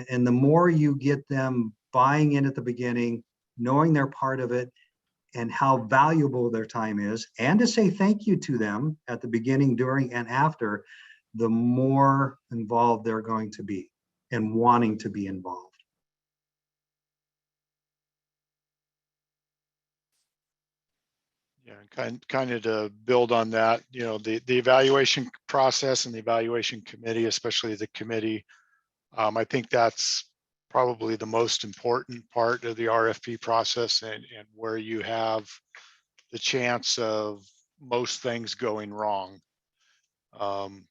And the more you get them buying in at the beginning, knowing they're part of it and how valuable their time is, and to say thank you to them at the beginning, during, and after, the more involved they're going to be and wanting to be involved. Yeah, kind of to build on that, you know, the evaluation process and the evaluation committee, especially the committee, I think that's probably the most important part of the RFP process, and where you have the chance of most things going wrong.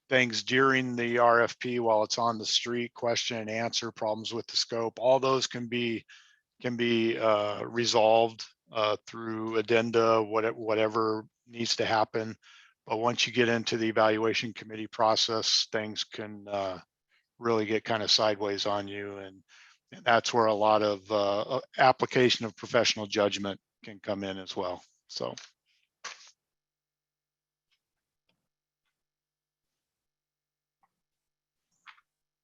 Things during the RFP while it's on the street, question and answer, problems with the scope, all those can be resolved through addenda, whatever needs to happen. But once you get into the evaluation committee process, things can really get kind of sideways on you, and that's where a lot of application of professional judgment can come in as well. So.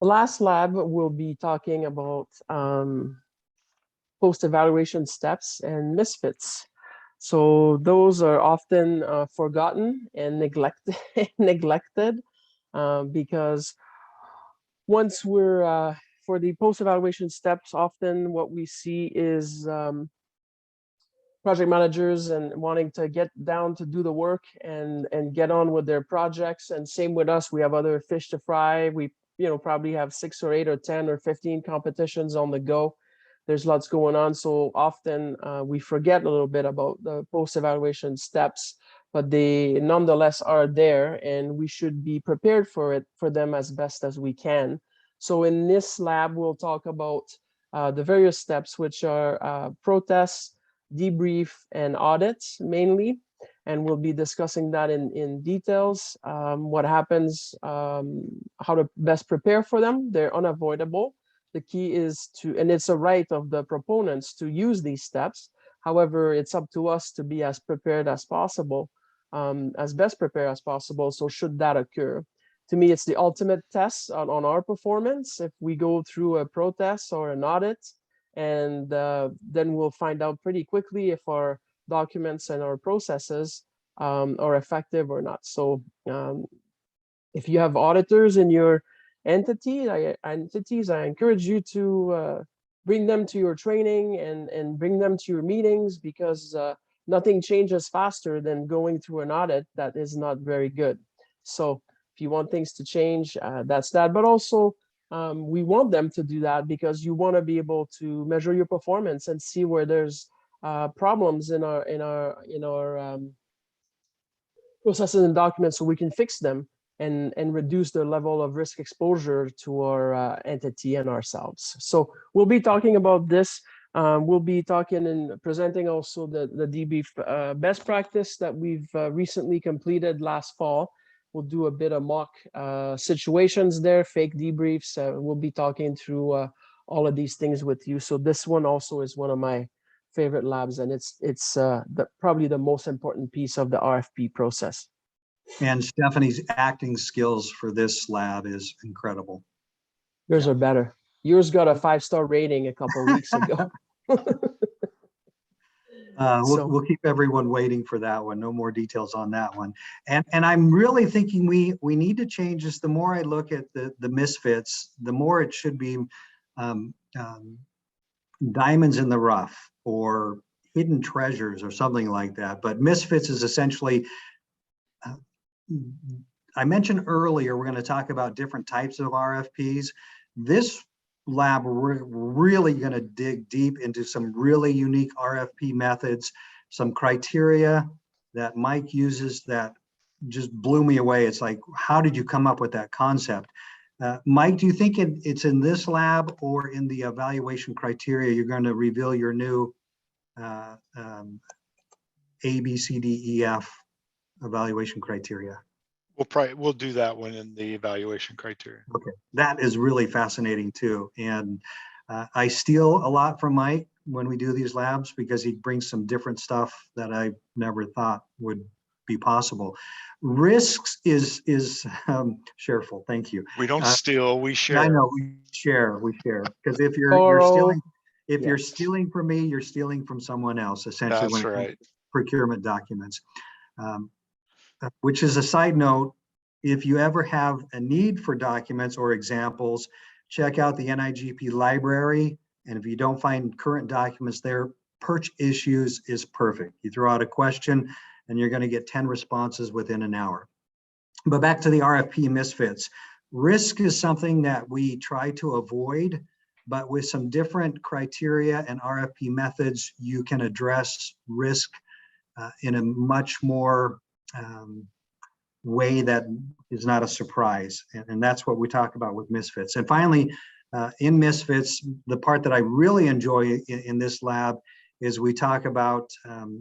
The last lab will be talking about post-evaluation steps and misfits. So those are often forgotten and neglected because once we're for the post-evaluation steps, often what we see is project managers and wanting to get down to do the work and get on with their projects. And same with us, we have other fish to fry. We probably have 6 or 8 or 10 or 15 competitions on the go. There's lots going on. So often we forget a little bit about the post-evaluation steps, but they nonetheless are there, and we should be prepared for them as best as we can. So in this lab, we'll talk about the various steps, which are protests, debrief, and audits mainly. And we'll be discussing that in details, what happens, how to best prepare for them. They're unavoidable. The key is and it's a right of the proponents to use these steps. However, it's up to us to be as prepared as possible, as best prepared as possible. So should that occur, to me, it's the ultimate test on our performance. If we go through a protest or an audit, and then we'll find out pretty quickly if our documents and our processes are effective or not. So if you have auditors in your entities, I encourage you to bring them to your training and bring them to your meetings, because nothing changes faster than going through an audit that is not very good. So if you want things to change, that's that. But also, we want them to do that because you want to be able to measure your performance and see where there's problems in our processes and documents, so we can fix them and reduce the level of risk exposure to our entity and ourselves. So we'll be talking about this We'll be talking and presenting also the debrief best practice that we've recently completed last fall. We'll do a bit of mock situations there, fake debriefs. We'll be talking through all of these things with you. So this one also is one of my favorite labs, and it's probably the most important piece of the RFP process. And Stephanie's acting skills for this lab is incredible. Yours are better. Yours got a 5-star rating a couple of weeks ago. We'll keep everyone waiting for that one. No more details on that one. And I'm really thinking we need to change this. The more I look at the Misfits, the more it should be diamonds in the rough or hidden treasures or something like that. But Misfits is essentially, I mentioned earlier, we're going to talk about different types of RFPs. This lab, we're really going to dig deep into some really unique RFP methods, some criteria that Mike uses that just blew me away. It's like, how did you come up with that concept? Mike, do you think it's in this lab or in the evaluation criteria you're going to reveal your new A, B, C, D, E, F evaluation criteria? We'll do that one in the evaluation criteria. Okay, that is really fascinating too. And I steal a lot from Mike when we do these labs because he brings some different stuff that I never thought would be possible. Risks is shareful. Thank you. We don't steal, we share. I know we share because if you're stealing, if you're Yes. stealing from me, you're stealing from someone else, essentially. That's when it comes right. to procurement documents. Which is a side note, if you ever have a need for documents or examples, check out the NIGP library. And if you don't find current documents there, Perch Issues is perfect. You throw out a question and you're going to get 10 responses within an hour. But back to the RFP Misfits. Risk is something that we try to avoid, but with some different criteria and RFP methods, you can address risk in a much more way that is not a surprise. And that's what we talk about with Misfits. And finally, in Misfits, the part that I really enjoy in this lab is we talk about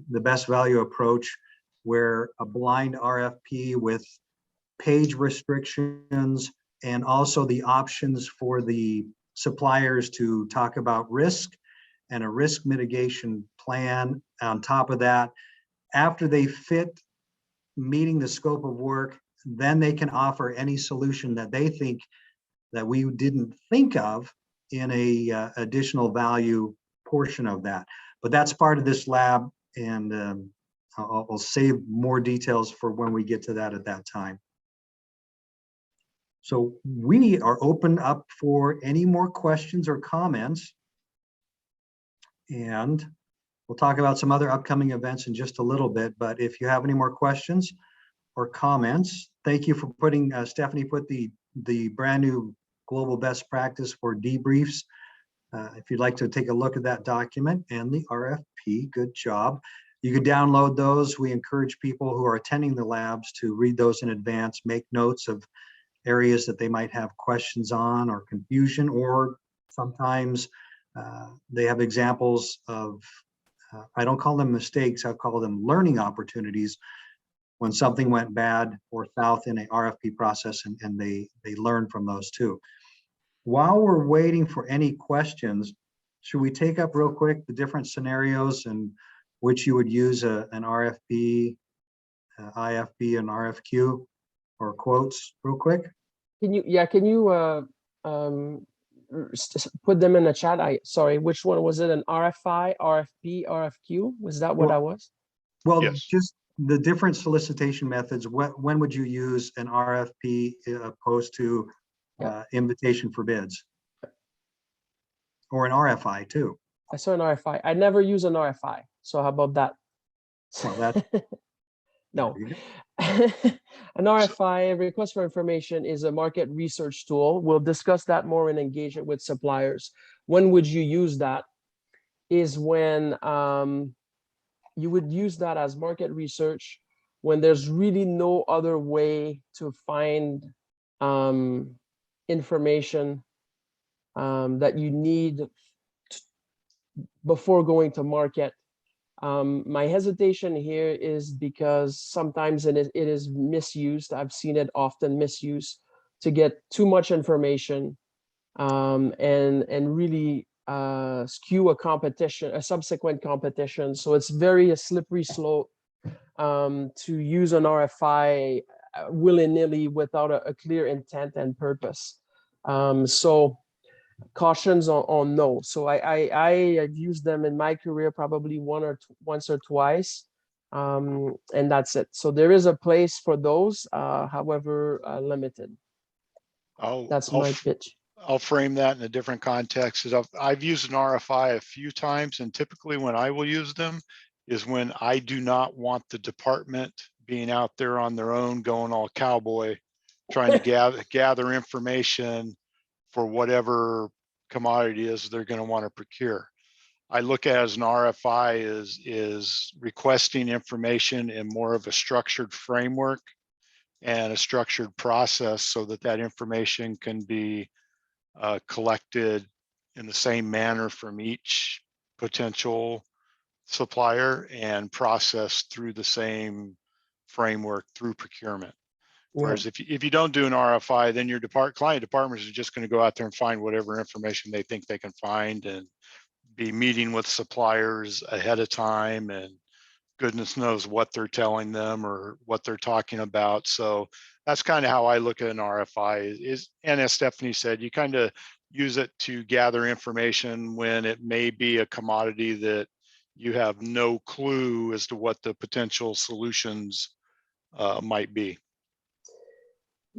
the best value approach, where a blind RFP with page restrictions and also the options for the suppliers to talk about risk and a risk mitigation plan on top of that. After they fit meeting the scope of work, then they can offer any solution that they think that we didn't think of in a additional value portion of that. But that's part of this lab, and I'll save more details for when we get to that at that time. So we are open up for any more questions or comments. And we'll talk about some other upcoming events in just a little bit, but if you have any more questions or comments, thank you for putting, Stephanie put the brand new global best practice for debriefs. If you'd like to take a look at that document and the RFP, good job. You can download those. We encourage people who are attending the labs to read those in advance, make notes of areas that they might have questions on or confusion, or sometimes they have examples of, I don't call them mistakes, I call them learning opportunities when something went bad or south in a RFP process, and they learn from those too. While we're waiting for any questions, should we take up real quick the different scenarios in which you would use an RFP, IFB, and RFQ, or quotes real quick? Can you put them in the chat? Sorry, which one was it? An RFI, RFP, RFQ? Was that what I was? Well, Yes. just the different solicitation methods. When would you use an RFP opposed to invitation for bids? Or an RFI too? I saw an RFI. I never use an RFI. So how about that? Well, that's no. An RFI, a request for information, is a market research tool. We'll discuss that more in engagement with suppliers. When would you use that? Is when you would use that as market research when there's really no other way to find information that you need before going to market. My hesitation here is because sometimes it is misused. I've seen it often misused to get too much information and really skew a subsequent competition. So it's very a slippery slope to use an RFI willy-nilly without a clear intent and purpose. So cautions on no. So I've used them in my career probably once or twice, and that's it. So there is a place for those, however limited. That's my pitch. I'll frame that in a different context. I've used an RFI a few times, and typically when I will use them is when I do not want the department being out there on their own, going all cowboy, trying to gather information for whatever commodity is they're going to want to procure. I look at it as an RFI is requesting information in more of a structured framework and a structured process so that that information can be collected in the same manner from each potential supplier and processed through the same framework through procurement. Whereas if you don't do an RFI, then your client departments are just going to go out there and find whatever information they think they can find and be meeting with suppliers ahead of time, and goodness knows what they're telling them or what they're talking about. So that's kind of how I look at an RFI and as Stephanie said, you kind of use it to gather information when it may be a commodity that you have no clue as to what the potential solutions might be.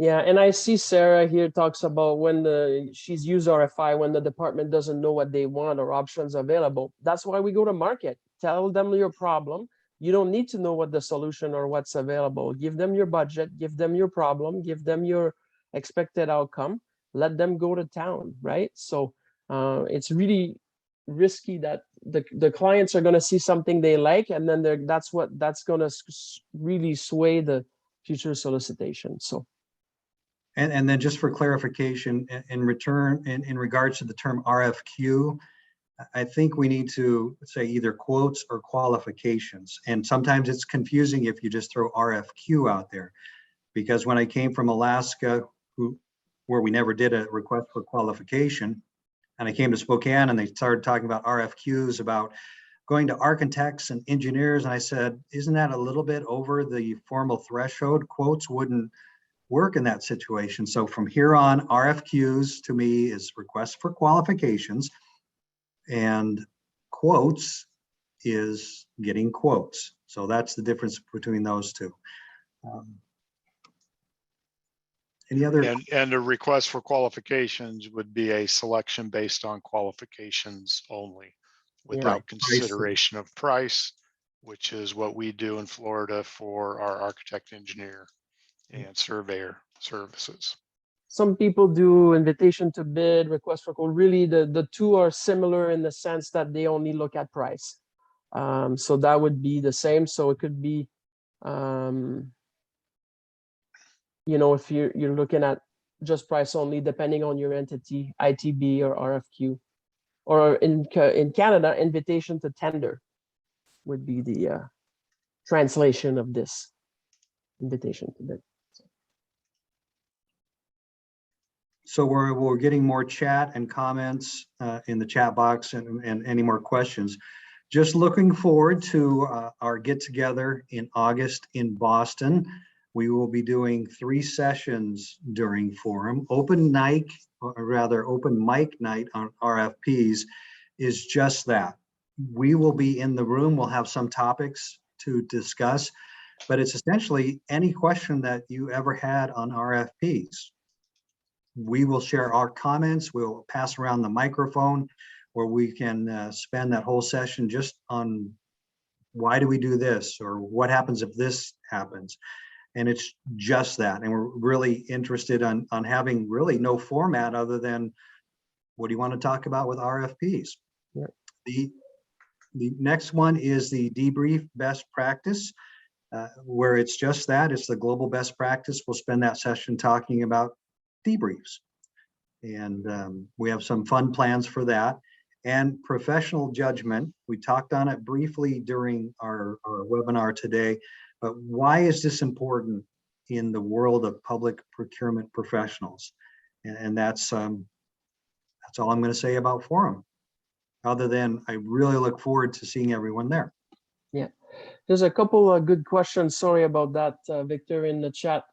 Yeah, and I see Sarah here talks about when she's used RFI when the department doesn't know what they want or options available. That's why we go to market. Tell them your problem. You don't need to know what the solution or what's available. Give them your budget, give them your problem, give them your expected outcome. Let them go to town, right? So it's really risky that the clients are going to see something they like, and then that's going to really sway the future solicitation. So. And then just for clarification, in regards to the term RFQ, I think we need to say either quotes or qualifications. And sometimes it's confusing if you just throw RFQ out there, because when I came from Alaska, where we never did a request for qualification, and I came to Spokane and they started talking about RFQs, about going to architects and engineers. And I said, isn't that a little bit over the formal threshold? Quotes wouldn't work in that situation. So from here on, RFQs to me is requests for qualifications, and quotes is getting quotes. So that's the difference between those two. Any other? And a request for qualifications would be a selection based on qualifications only, without consideration of price, which is what we do in Florida for our architect, engineer, and surveyor services. Some people do invitation to bid, request for quote. Really, the two are similar in the sense that they only look at price. So that would be the same. So it could be, if you're looking at just price only, depending on your entity, ITB or RFQ, or in Canada, invitation to tender would be the translation of this invitation to bid. So we're getting more chat and comments in the chat box and any more questions. Just looking forward to our get together in August in Boston. We will be doing 3 sessions during forum. Open mic night on RFPs is just that. We will be in the room. We'll have some topics to discuss, but it's essentially any question that you ever had on RFPs. We will share our comments. We'll pass around the microphone where we can spend that whole session just on why do we do this, or what happens if this happens. And it's just that. And we're really interested on having really no format other than what do you want to talk about with RFPs? Yeah. The next one is the debrief best practice, where it's just that, it's the global best practice. We'll spend that session talking about debriefs. And we have some fun plans for that. and professional judgment. We talked on it briefly during our webinar today, but why is this important in the world of public procurement professionals? And that's all I'm going to say about forum, other than I really look forward to seeing everyone there. Yeah, there's a couple of good questions. Sorry about that, Victor, in the chat.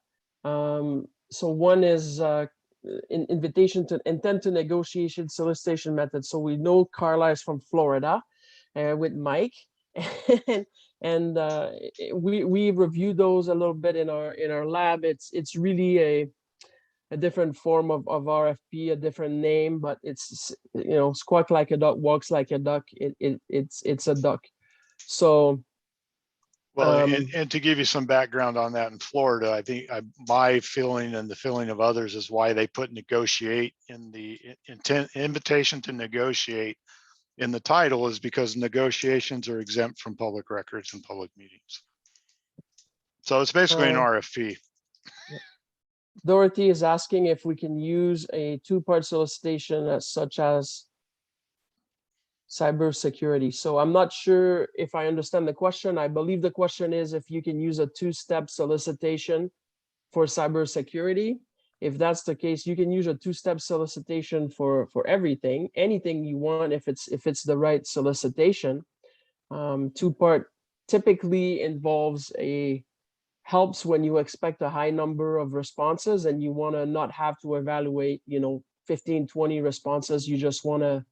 So one is invitation to intent to negotiation solicitation method. So we know Carla is from Florida with Mike, and we reviewed those a little bit in our lab. It's really a different form of RFP, a different name, but it's, you know, squawk like a duck, walks like a duck. It's a duck. So Well, and to give you some background on that, in Florida, I think my feeling and the feeling of others is why they put negotiate in the invitation to negotiate in the title is because negotiations are exempt from public records and public meetings. So it's basically an RFP. Dorothy is asking if we can use a two-part solicitation such as cybersecurity. So I'm not sure if I understand the question. I believe the question is if you can use a two-step solicitation for cybersecurity. If that's the case, you can use a two-step solicitation for everything, anything you want, if it's the right solicitation. Two-part typically involves helps when you expect a high number of responses and you want to not have to evaluate, you know, 15, 20 responses. You just want to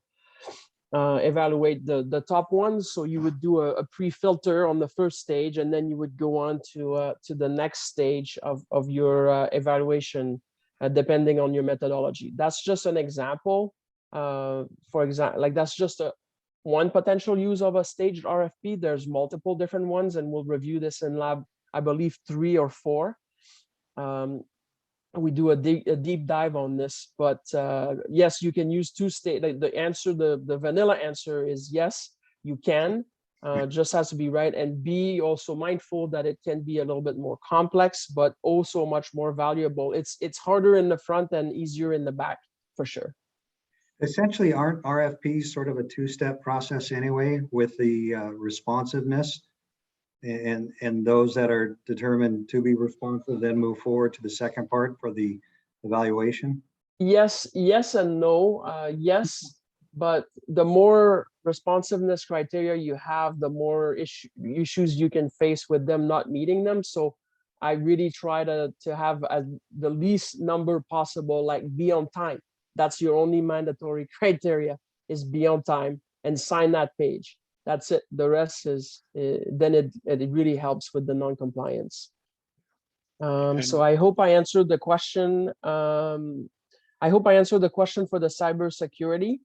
evaluate the top ones. So you would do a pre-filter on the first stage, and then you would go on to the next stage of your evaluation, depending on your methodology. That's just an example. For example, like that's just one potential use of a staged RFP. There's multiple different ones, and we'll review this in lab, I believe 3 or 4. We do a deep dive on this, but yes, you can use the answer, the vanilla answer is yes, you can, just has to be right. And be also mindful that it can be a little bit more complex, but also much more valuable. It's harder in the front and easier in the back, for sure. Essentially, aren't RFPs sort of a two-step process anyway, with the responsiveness? And those that are determined to be responsive then move forward to the second part for the evaluation? Yes and no. Yes, but the more responsiveness criteria you have, the more issues you can face with them not meeting them. So I really try to have the least number possible, like be on time. That's your only mandatory criteria, is be on time and sign that page. That's it. The rest is then it really helps with the non-compliance. So I hope I answered the question. I hope I answered the question for the cybersecurity.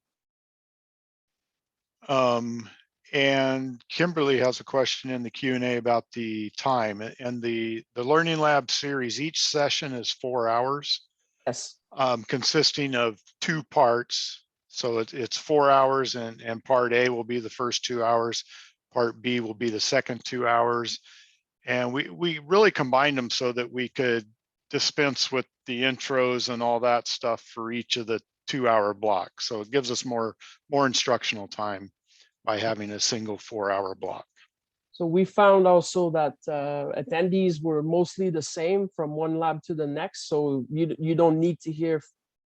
And Kimberly has a question in the Q&A about the time and the Learning Lab series. Each session is 4 hours. Yes. Consisting of 2 parts. So it's 4 hours, and part A will be the first 2 hours. Part B will be the second 2 hours. And we really combined them so that we could dispense with the intros and all that stuff for each of the 2-hour blocks. So it gives us more instructional time by having a single 4-hour block. So we found also that attendees were mostly the same from one lab to the next. So you don't need to hear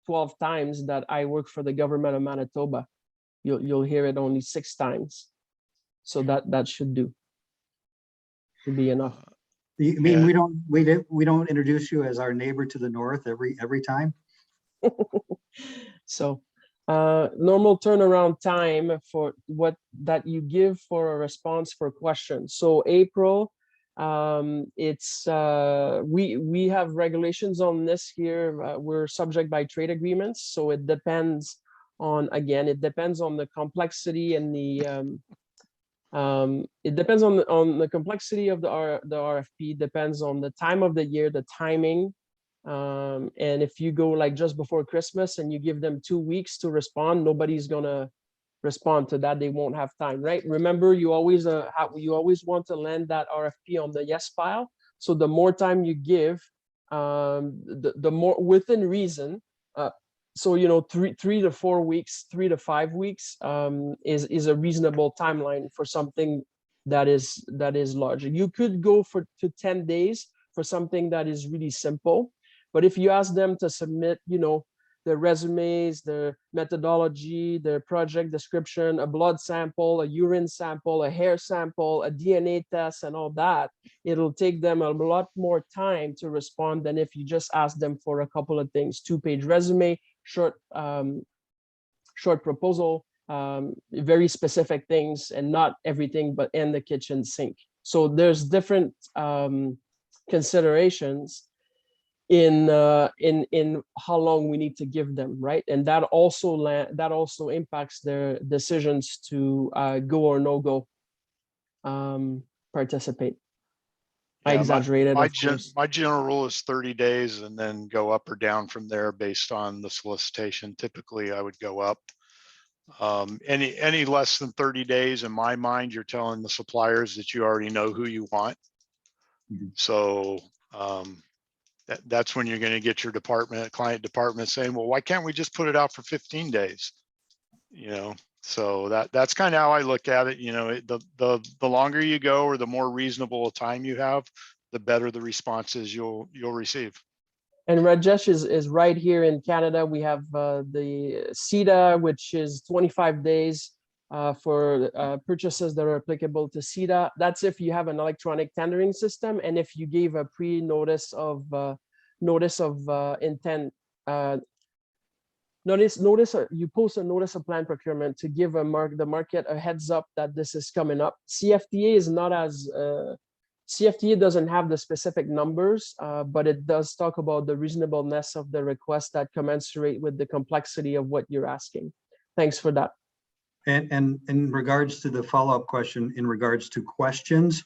12 times that I work for the government of Manitoba. You'll hear it only 6 times. So that should be enough. You mean we don't introduce you as our neighbor to the north every time? So normal turnaround time for what that you give for a response for questions. So April, it's we have regulations on this here. We're subject by trade agreements, so it depends on, again, it depends on the complexity and the it depends on the complexity of the RFP, depends on the time of the year, the timing. And if you go like just before Christmas and you give them 2 weeks to respond, nobody's gonna respond to that. They won't have time, right? Remember, you always want to land that RFP on the yes file. So the more time you give, the more within reason, so, you know, 3 to 4 weeks, 3 to 5 weeks is a reasonable timeline for something that is larger. You could go to 10 days for something that is really simple, but if you ask them to submit, you know, their resumes, their methodology, their project description, a blood sample, a urine sample, a hair sample, a DNA test, and all that, it'll take them a lot more time to respond than if you just ask them for a couple of things: 2-page resume, short proposal, very specific things, and not everything but in the kitchen sink. So there's different considerations in how long we need to give them, right? And that also impacts their decisions to go or no go participate. I Yeah, exaggerated, of course. my general rule is 30 days and then go up or down from there based on the solicitation. Typically, I would go up. Any less than 30 days, in my mind, you're telling the suppliers that you already know who you want. So that's when you're going to get your client department saying, well, why can't we just put it out for 15 days? You know, so that's kind of how I look at it. You know, the longer you go or the more reasonable a time you have, the better the responses you'll receive. And Rajesh is right here in Canada. We have the CETA, which is 25 days for purchases that are applicable to CETA. That's if you have an electronic tendering system, and if you gave a pre-notice of intent. You post a notice of planned procurement to give the market a heads up that this is coming up. CFTA is not as CFTA doesn't have the specific numbers, but it does talk about the reasonableness of the request that commensurate with the complexity of what you're asking. Thanks for that. And in regards to the follow-up question, in regards to questions,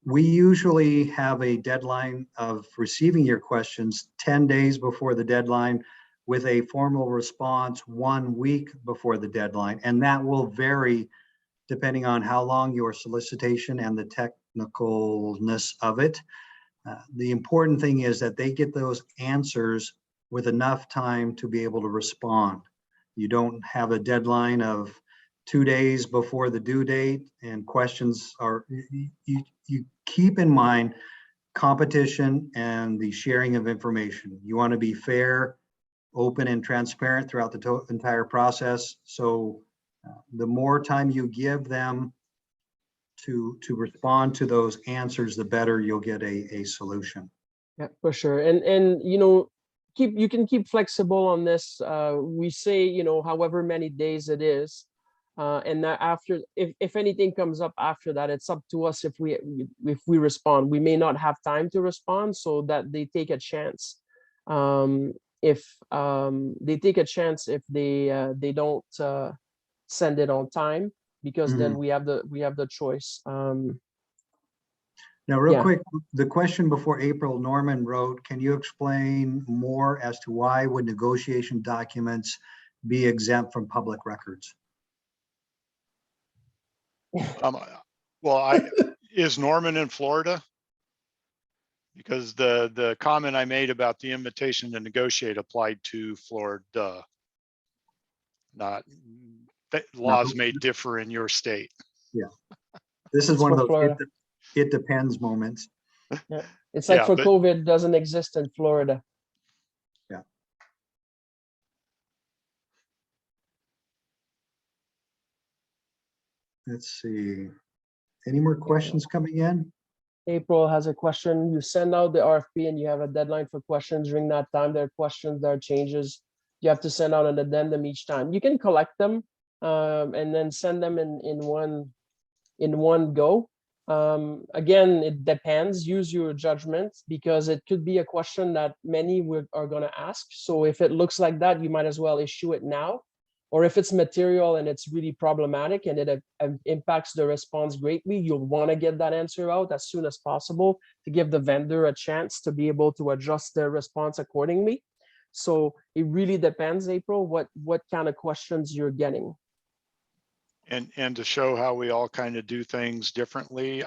we usually have a deadline of receiving your questions 10 days before the deadline, with a formal response 1 week before the deadline. And that will vary depending on how long your solicitation and the technicalness of it. The important thing is that they get those answers with enough time to be able to respond. You don't have a deadline of 2 days before the due date, and questions are, you keep in mind competition and the sharing of information. You want to be fair, open, and transparent throughout the entire process. So the more time you give them to respond to those answers, the better you'll get a solution. Yeah, for sure. And you know, you can keep flexible on this. We say, you know, however many days it is, and that after, if anything comes up after that, it's up to us if we respond. We may not have time to respond, so that they take a chance. If they take a chance if they don't send it on time, because then we have the choice. Now, real quick, the question before April, Norman wrote, can you explain more as to why would negotiation documents be exempt from public records? Well, is Norman in Florida? Because the comment I made about the invitation to negotiate applied to Florida. Not laws may differ in your state. Yeah, this is one of those it depends moments. Yeah, it's like for COVID doesn't exist in Florida. Yeah. Let's see. Any more questions coming in? April has a question. You send out the RFP and you have a deadline for questions. During that time, there are questions, there are changes. You have to send out an addendum each time. You can collect them and then send them in one go. Again, it depends. Use your judgment, because it could be a question that many are going to ask. So if it looks like that, you might as well issue it now. Or if it's material and it's really problematic and it impacts the response greatly, you'll want to get that answer out as soon as possible to give the vendor a chance to be able to adjust their response accordingly. So it really depends, April, what kind of questions you're getting. And to show how we all kind of do things differently,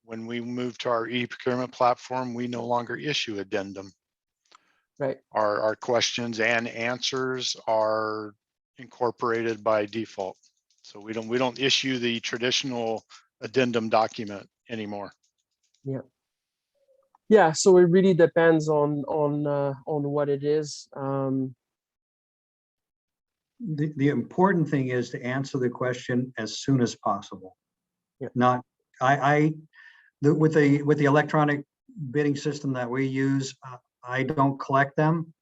when we moved to our e-procurement platform, we no longer issue addendum. Right. Our questions and answers are incorporated by default. So we don't issue the traditional addendum document anymore. Yeah, so it really depends on what it is. The important thing is to answer the question as soon as possible. Yeah. Not, with the electronic bidding system that we use, I don't collect them.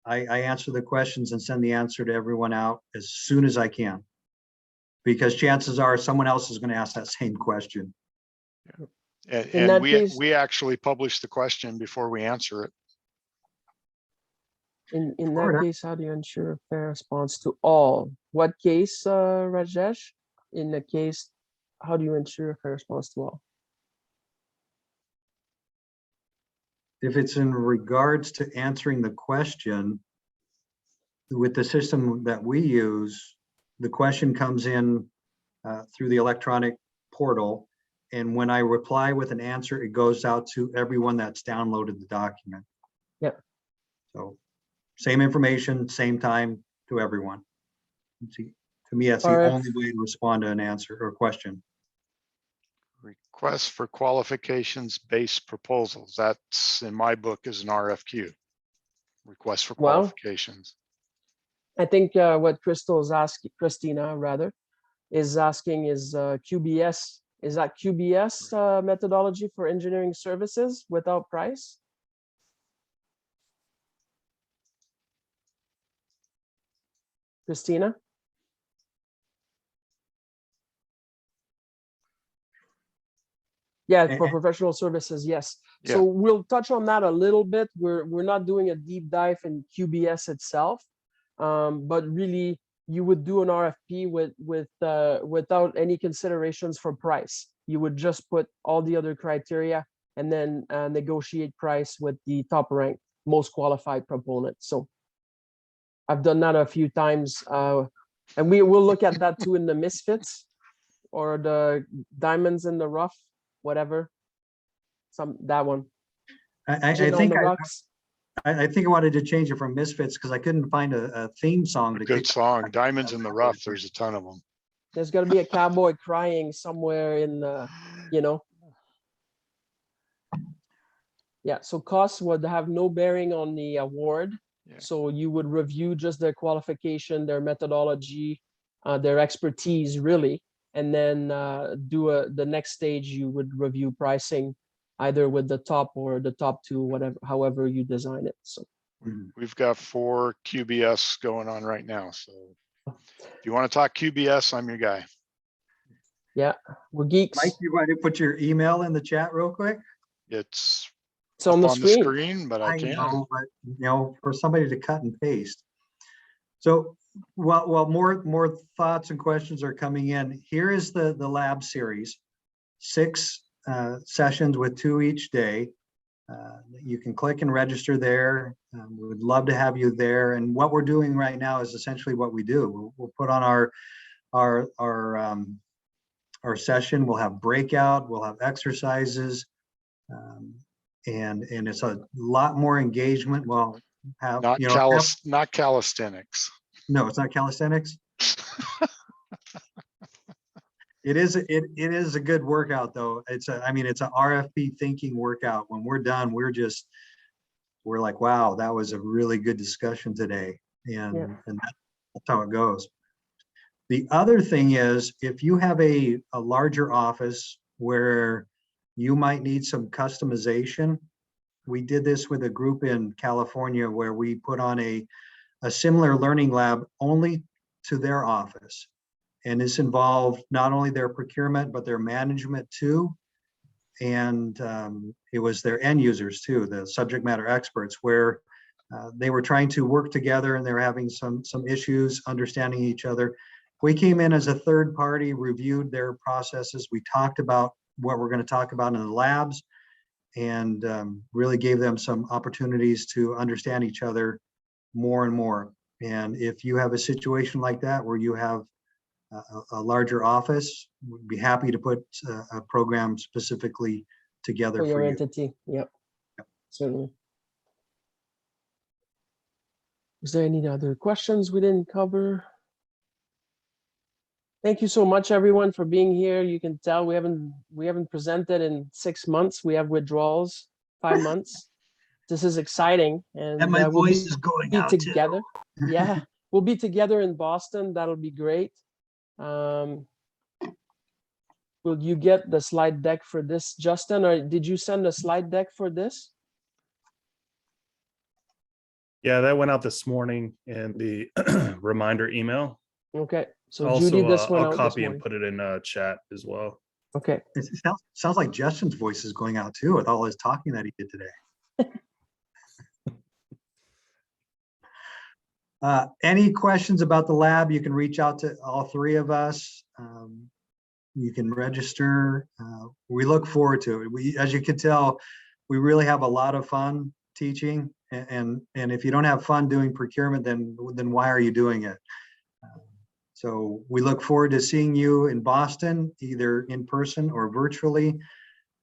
I answer the questions and send the answer to everyone out as soon as I can. Because chances are someone else is going to ask that same question. In that case- we actually publish the question before we answer it. In Sure. that case, how do you ensure a fair response to all? What case, Rajesh? In the case, how do you ensure a fair response to all? If it's in regards to answering the question, with the system that we use, the question comes in through the electronic portal. And when I reply with an answer, it goes out to everyone that's downloaded the document. Yep. So same information, same time to everyone. See, to me, that's the RF only way to respond to an answer or question. Request for qualifications based proposals. That's in my book is an RFQ. Request for Well, qualifications. I think what Christina rather, is asking is QBS. Is that QBS methodology for engineering services without price? Christina? Yeah, for professional services, yes. Yeah. So we'll touch on that a little bit. We're not doing a deep dive in QBS itself, but really you would do an RFP without any considerations for price. You would just put all the other criteria and then negotiate price with the top ranked, most qualified proponent. So I've done that a few times, and we will look at that too in the Misfits or the Diamonds in the Rough, whatever. That one. I Gin on think the Rocks. I think I wanted to change it from Misfits because I couldn't find a theme song. A good song. Diamonds in the Rough. There's a ton of them. There's gonna be a cowboy crying somewhere in the, Yeah, so costs would have no bearing on the award. Yeah. So you would review just their qualification, their methodology, their expertise really, and then the next stage you would review pricing either with the top or the top two, whatever, however you design it. So We've got 4 QBS going on right now. So if you want to talk QBS, I'm your guy. yeah, we're geeks. Mike, you want to put your email in the chat real quick? It's on the on the screen. screen, but I can. know, but for somebody to cut and paste. So while more thoughts and questions are coming in, here is the lab series, 6 sessions with 2 each day. You can click and register there. We would love to have you there. And what we're doing right now is essentially what we do. We'll put on our session. We'll have breakout. We'll have exercises, and it's a lot more engagement. We'll have not calisthenics. No, it's not calisthenics. It is a good workout though. It's a RFP thinking workout. When we're done, we're like, wow, that was a really good discussion today. And that's how it goes. The other thing is, if you have a larger office where you might need some customization, we did this with a group in California where we put on a similar learning lab only to their office. And this involved not only their procurement, but their management too. And it was their end users too, the subject matter experts, where they were trying to work together and they were having some issues understanding each other. We came in as a third party, reviewed their processes. We talked about what we're going to talk about in the labs, and really gave them some opportunities to understand each other more and more. And if you have a situation like that where you have a larger office, we'd be happy to put a program specifically together For your for you. entity. Yep. Certainly. Is there any other questions we didn't cover? Thank you so much, everyone, for being here. You can tell we haven't presented in 6 months. We have withdrawals, 5 months. This is exciting, and And my we'll voice is going be out too. together. Yeah, we'll be together in Boston. That'll be great. Will you get the slide deck for this, Justin, or did you send a slide deck for this? Yeah, that went out this morning in the reminder email. Okay, so Judy, Also, this one I'll out this copy and morning. put it in chat as well. Okay, It sounds like Justin's voice is going out too with all his talking that he did today. Any questions about the lab, you can reach out to all three of us. You can register. We look forward to it. As you can tell, we really have a lot of fun teaching. And if you don't have fun doing procurement, then why are you doing it? So we look forward to seeing you in Boston, either in person or virtually.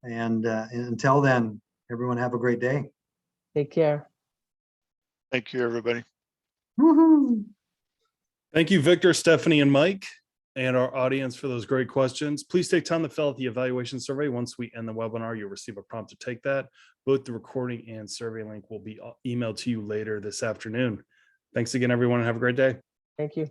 And until then, everyone have a great day. take care. Thank you, everybody. Woohoo! Thank you, Victor, Stephanie, and Mike, and our audience for those great questions. Please take time to fill out the evaluation survey. Once we end the webinar, you'll receive a prompt to take that. Both the recording and survey link will be emailed to you later this afternoon. Thanks again, everyone, and have a great day. Thank you.